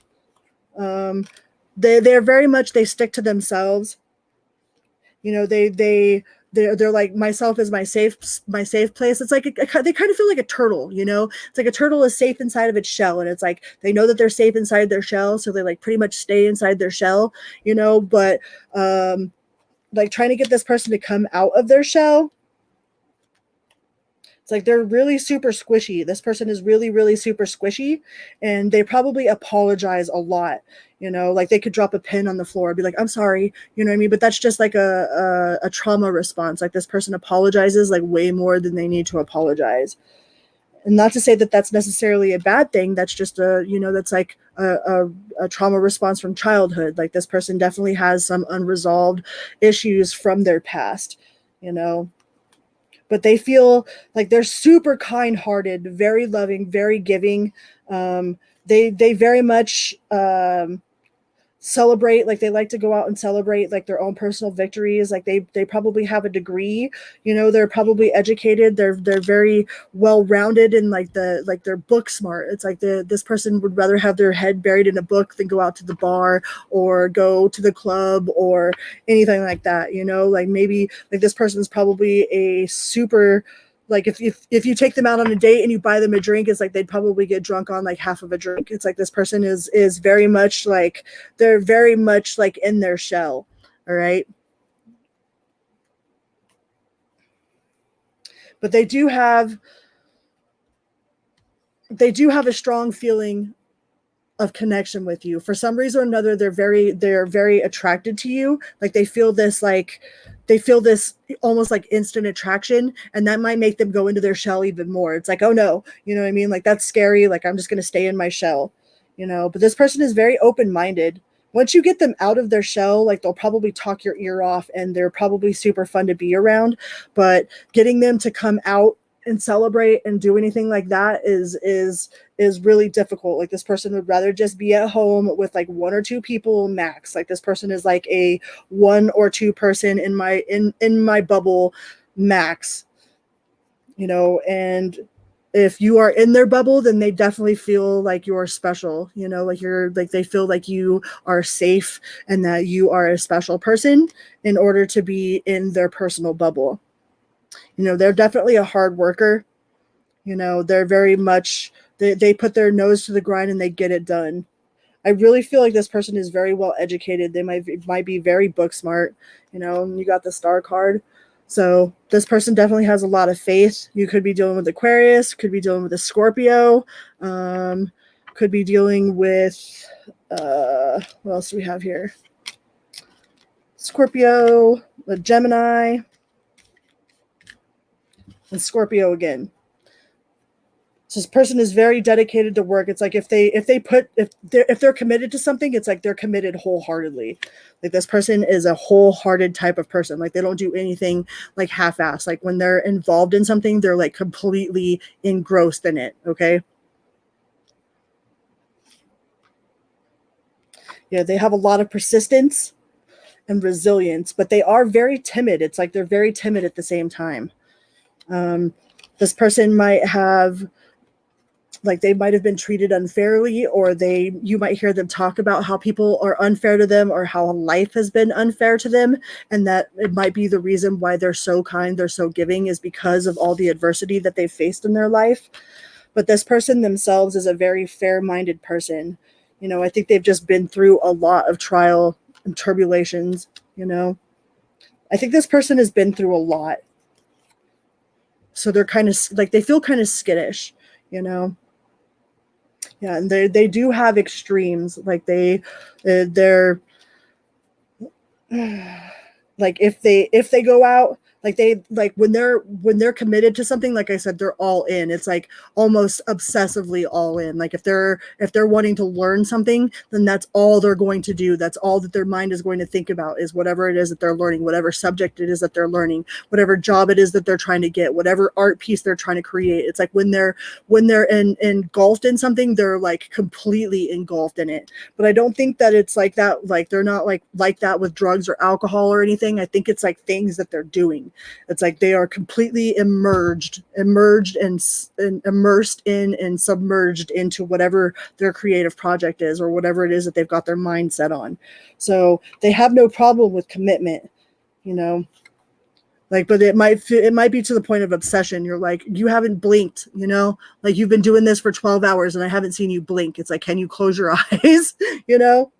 They're very much, they stick to themselves. You know, they're like, myself is my safe place. It's like they kind of feel like a turtle, you know. It's like a turtle is safe inside of its shell, and it's like they know that they're safe inside their shell, so they like pretty much stay inside their shell, you know. But like, trying to get this person to come out of their shell, it's like they're really super squishy. This person is really, really super squishy, and they probably apologize a lot. You know, like they could drop a pin on the floor and be like, I'm sorry, you know what I mean? But that's just like a trauma response. Like, this person apologizes like way more than they need to apologize. And not to say that that's necessarily a bad thing. That's just that's like a trauma response from childhood. Like, this person definitely has some unresolved issues from their past, you know. But they feel like they're super kind-hearted, very loving, very giving. They very much celebrate. Like, they like to go out and celebrate like their own personal victories. Like, they probably have a degree, you know. They're probably educated. They're very well-rounded, and like they're book smart. It's like this person would rather have their head buried in a book than go out to the bar or go to the club or anything like that, you know. Like, maybe like this person's probably a super, like, if you take them out on a date and you buy them a drink, it's like they'd probably get drunk on like half of a drink. It's like this person is very much like, they're very much like in their shell. All right. But they do have a strong feeling of connection with you. For some reason or another, they're very attracted to you. Like, they feel this almost like instant attraction, and that might make them go into their shell even more. It's like, oh no, you know what I mean? Like, that's scary. Like, I'm just going to stay in my shell, you know. But this person is very open-minded. Once you get them out of their shell, like, they'll probably talk your ear off, and they're probably super fun to be around. But getting them to come out and celebrate and do anything like that is really difficult. Like, this person would rather just be at home with like one or two people max. Like, this person is like a one or two person in my bubble max, you know. And if you are in their bubble, then they definitely feel like you're special, you know. Like, they feel like you are safe and that you are a special person in order to be in their personal bubble. You know, they're definitely a hard worker. You know, they're very much, they put their nose to the grind and they get it done. I really feel like this person is very well educated. They might be very book smart. You know, you got the star card. So this person definitely has a lot of faith. You could be dealing with Aquarius, could be dealing with a Scorpio, could be dealing with, what else do we have here? Scorpio, a Gemini, and Scorpio again. So this person is very dedicated to work. It's like if they're committed to something, it's like they're committed wholeheartedly. Like this person is a wholehearted type of person. Like they don't do anything like half-assed. Like when they're involved in something, they're like completely engrossed in it. Okay. Yeah, they have a lot of persistence and resilience, but they are very timid. It's like they're very timid at the same time. This person might have, like, they might have been treated unfairly, or you might hear them talk about how people are unfair to them or how life has been unfair to them, and that it might be the reason why they're so kind, they're so giving, is because of all the adversity that they've faced in their life. But this person themselves is a very fair-minded person. You know, I think they've just been through a lot of trial and tribulations, you know. I think this person has been through a lot. So they're kind of like, they feel kind of skittish, you know. Yeah, and they do have extremes. Like they're like if they go out, like when they're committed to something, like I said, they're all in. It's like almost obsessively all in. Like if they're wanting to learn something, then that's all they're going to do. That's all that their mind is going to think about, is whatever it is that they're learning, whatever subject it is that they're learning, whatever job it is that they're trying to get, whatever art piece they're trying to create. It's like when they're engulfed in something, they're like completely engulfed in it. But I don't think that it's like that. Like they're not like that with drugs or alcohol or anything. I think it's like things that they're doing. It's like they are completely immersed and immersed in and submerged into whatever their creative project is, or whatever it is that they've got their mind set on. So they have no problem with commitment, you know. Like, but it might be to the point of obsession. You're like, you haven't blinked, you know, like you've been doing this for 12 hours and I haven't seen you blink. It's like, can you close your eyes? You know?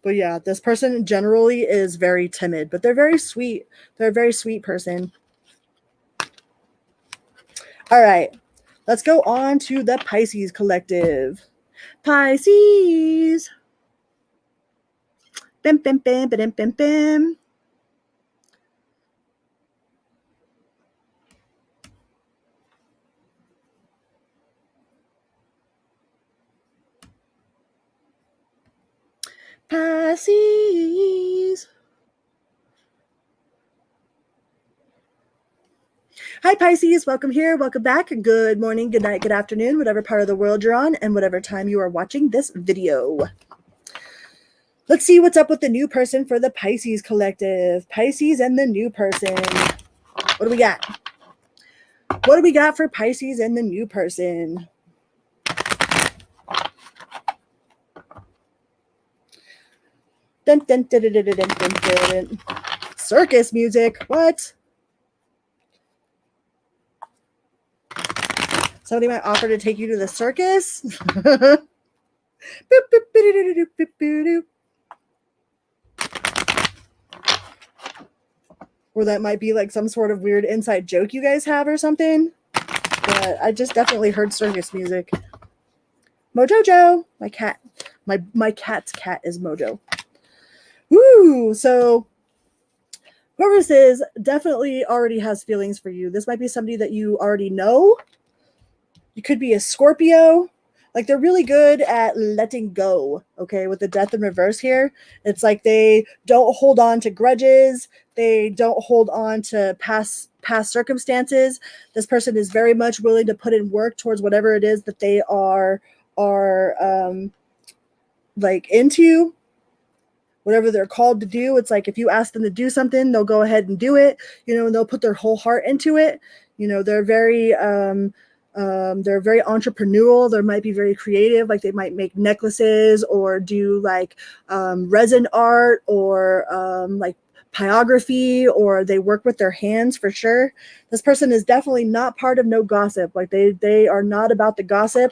But yeah, this person generally is very timid, but they're very sweet. They're a very sweet person. All right, let's go on to the Pisces collective. Pisces. Bim, bim, bim, bim, bim, bim. Pisces. Hi, Pisces. Welcome here. Welcome back. Good morning, good night, good afternoon, whatever part of the world you're on, and whatever time you are watching this video. Let's see what's up with the new person for the Pisces collective. Pisces and the new person. What do we got? What do we got for Pisces and the new person? Dun, dun, dun, dun, dun, dun, dun, dun. Circus music. What? Somebody might offer to take you to the circus. Or that might be like some sort of weird inside joke you guys have or something. But I just definitely heard circus music. Mojojo, my cat. My cat's cat is Mojo. Woo! So whoever this is definitely already has feelings for you. This might be somebody that you already know. You could be a Scorpio. Like they're really good at letting go, okay, with the death in reverse here. It's like they don't hold on to grudges. They don't hold on to past circumstances. This person is very much willing to put in work towards whatever it is that they are like into, whatever they're called to do. It's like if you ask them to do something, they'll go ahead and do it, you know, and they'll put their whole heart into it. You know, they're very entrepreneurial. They might be very creative. Like they might make necklaces or do like resin art or like pyrography, or they work with their hands for sure. This person is definitely not part of no gossip. Like they are not about the gossip.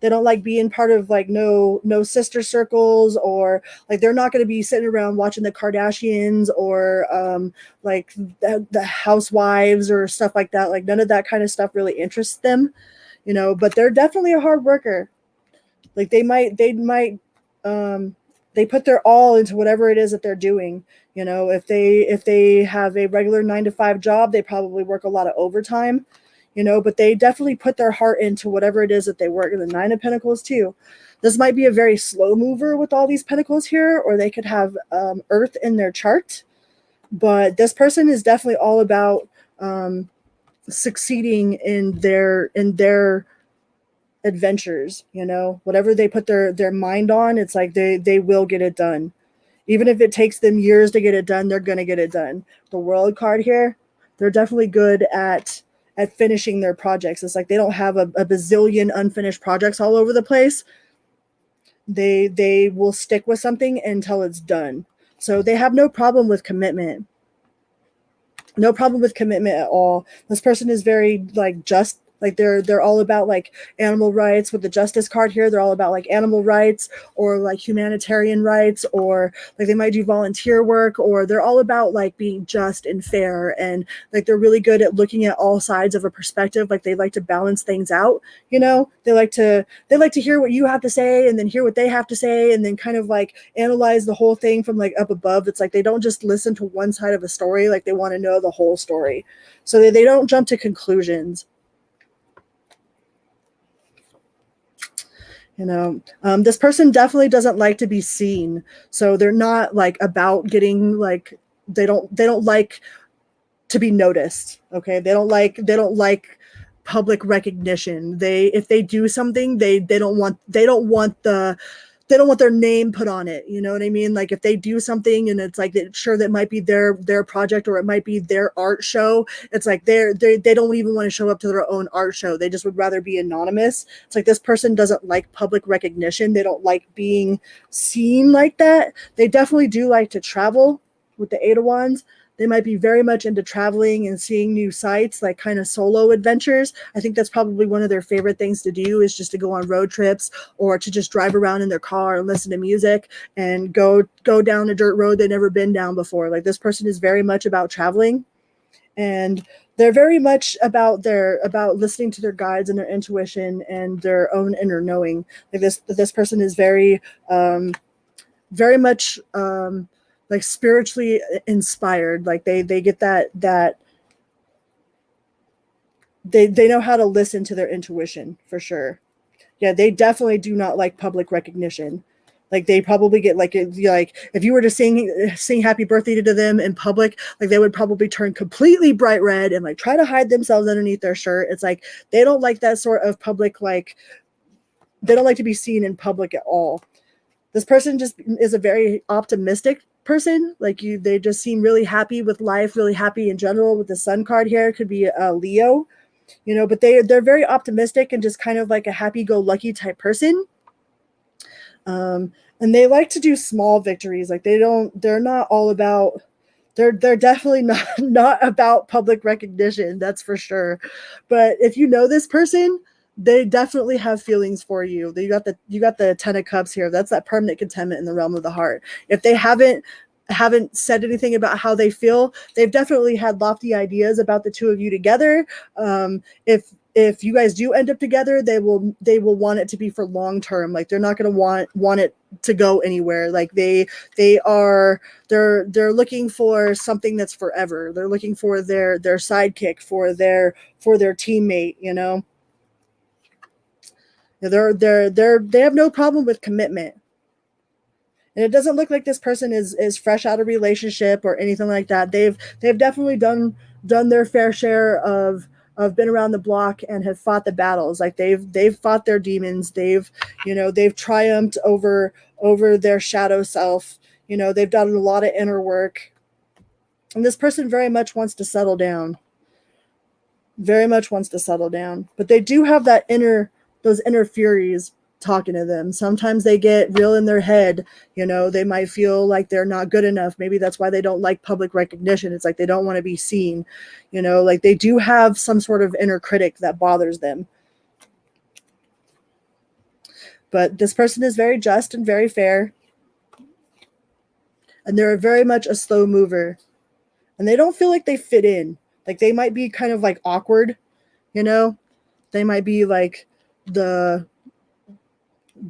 They don't like being part of like no sister circles, or like they're not going to be sitting around watching the Kardashians or like the housewives or stuff like that. Like none of that kind of stuff really interests them, you know, but they're definitely a hard worker. Like they might put their all into whatever it is that they're doing. You know, if they have a regular 9 to 5 job, they probably work a lot of overtime, you know, but they definitely put their heart into whatever it is that they work. And the 9 of Pentacles too. This might be a very slow mover with all these Pentacles here, or they could have Earth in their chart. But this person is definitely all about succeeding in their adventures. You know, whatever they put their mind on, it's like they will get it done. Even if it takes them years to get it done, they're going to get it done. The World card here, they're definitely good at finishing their projects. It's like they don't have a bazillion unfinished projects all over the place. They will stick with something until it's done. So they have no problem with commitment. No problem with commitment at all. This person is very like just. Like they're all about like animal rights. With the Justice card here, they're all about like animal rights or like humanitarian rights, or like they might do volunteer work, or they're all about like being just and fair, and like they're really good at looking at all sides of a perspective. Like they like to balance things out, you know. They like to hear what you have to say and then hear what they have to say and then kind of like analyze the whole thing from like up above. It's like they don't just listen to one side of a story, like they want to know the whole story. So they don't jump to conclusions. You know, this person definitely doesn't like to be seen. So they're not like about getting like, they don't like to be noticed. Okay. They don't like public recognition. If they do something, they don't want their name put on it. You know what I mean? Like if they do something and it's like, sure, that might be their project or it might be their art show. It's like they don't even want to show up to their own art show. They just would rather be anonymous. It's like this person doesn't like public recognition. They don't like being seen like that. They definitely do like to travel with the 8 of Wands. They might be very much into traveling and seeing new sights, like kind of solo adventures. I think that's probably one of their favorite things to do, is just to go on road trips or to just drive around in their car and listen to music and go down a dirt road they've never been down before. Like this person is very much about traveling, and they're very much about listening to their guides and their intuition and their own inner knowing. Like this person is very much like spiritually inspired. Like they get that they know how to listen to their intuition for sure. Yeah, they definitely do not like public recognition. Like they probably get like if you were to sing happy birthday to them in public, like they would probably turn completely bright red and like try to hide themselves underneath their shirt. It's like they don't like that sort of public, like they don't like to be seen in public at all. This person just is a very optimistic person. Like they just seem really happy with life, really happy in general. With the Sun card here, it could be a Leo, you know, but they're very optimistic and just kind of like a happy-go-lucky type person. And they like to do small victories. Like they're not all about, they're definitely not about public recognition, that's for sure. But if you know this person, they definitely have feelings for you. You got the 10 of Cups here. That's that permanent contentment in the realm of the heart. If they haven't said anything about how they feel, they've definitely had lofty ideas about the two of you together. If you guys do end up together, they will want it to be for long term. Like they're not going to want it to go anywhere. Like they're looking for something that's forever. They're looking for their sidekick, for their teammate, you know. They have no problem with commitment. And it doesn't look like this person is fresh out of relationship or anything like that. They've definitely done their fair share of been around the block and have fought the battles. Like they've fought their demons. They've triumphed over their shadow self. You know, they've done a lot of inner work. And this person very much wants to settle down. Very much wants to settle down. But they do have those inner furies talking to them. Sometimes they get real in their head. You know, they might feel like they're not good enough. Maybe that's why they don't like public recognition. It's like they don't want to be seen. You know, like they do have some sort of inner critic that bothers them. But this person is very just and very fair. And they're very much a slow mover. And they don't feel like they fit in. Like they might be kind of like awkward, you know? They might be like the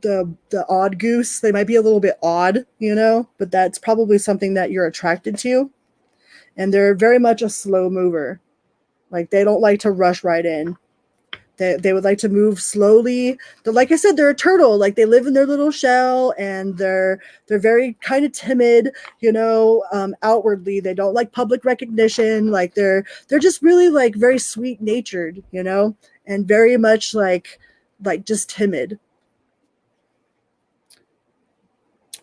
the odd goose. They might be a little bit odd, you know, but that's probably something that you're attracted to. And they're very much a slow mover. Like they don't like to rush right in. They would like to move slowly. They're, like I said, they're a turtle. Like they live in their little shell, and they're very kind of timid, you know, outwardly. They don't like public recognition. Like they're just really like very sweet natured, you know, and very much like just timid.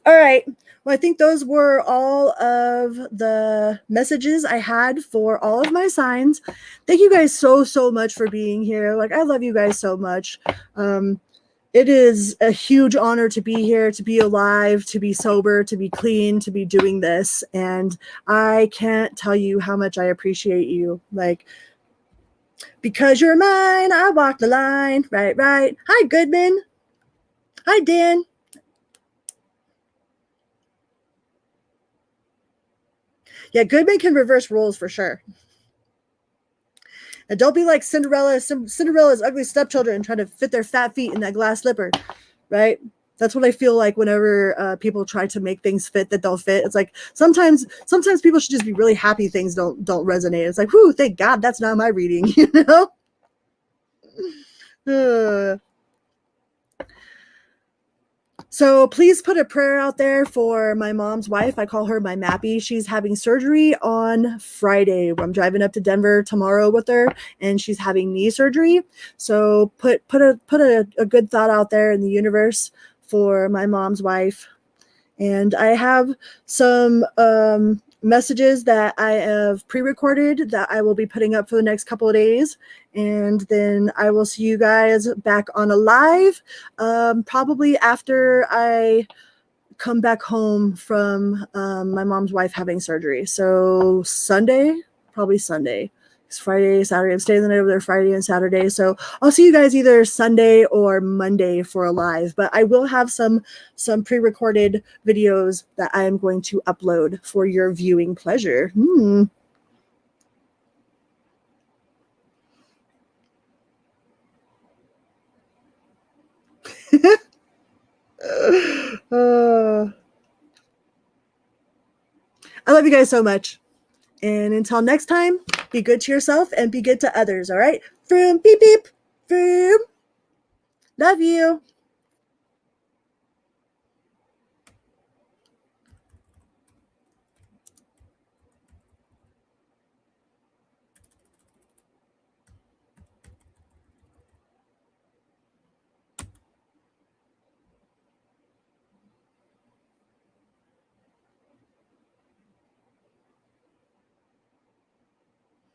All right. Well, I think those were all of the messages I had for all of my signs. Thank you guys so much for being here. Like, I love you guys so much. It is a huge honor to be here, to be alive, to be sober, to be clean, to be doing this. And I can't tell you how much I appreciate you. Like, because you're mine, I walk the line. Right, right. Hi, Goodman. Hi, Dan. Yeah, Goodman can reverse roles for sure. And don't be like Cinderella's ugly stepchildren trying to fit their fat feet in that glass slipper, right? That's what I feel like whenever people try to make things fit that don't fit. It's like sometimes people should just be really happy things don't resonate. It's like, whoo, thank God that's not my reading, you know? So please put a prayer out there for my mom's wife. I call her my Mappy. She's having surgery on Friday. I'm driving up to Denver tomorrow with her, and she's having knee surgery. So put a good thought out there in the universe for my mom's wife. And I have some messages that I have pre-recorded that I will be putting up for the next couple of days. And then I will see you guys back on a live, probably after I come back home from my mom's wife having surgery. So Sunday, probably Sunday. It's Friday, Saturday. I'm staying the night over there Friday and Saturday. So I'll see you guys either Sunday or Monday for a live. But I will have some pre-recorded videos that I am going to upload for your viewing pleasure. I love you guys so much. And until next time, be good to yourself and be good to others, all right? Vroom, beep, beep. Vroom. Love you.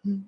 Hmm.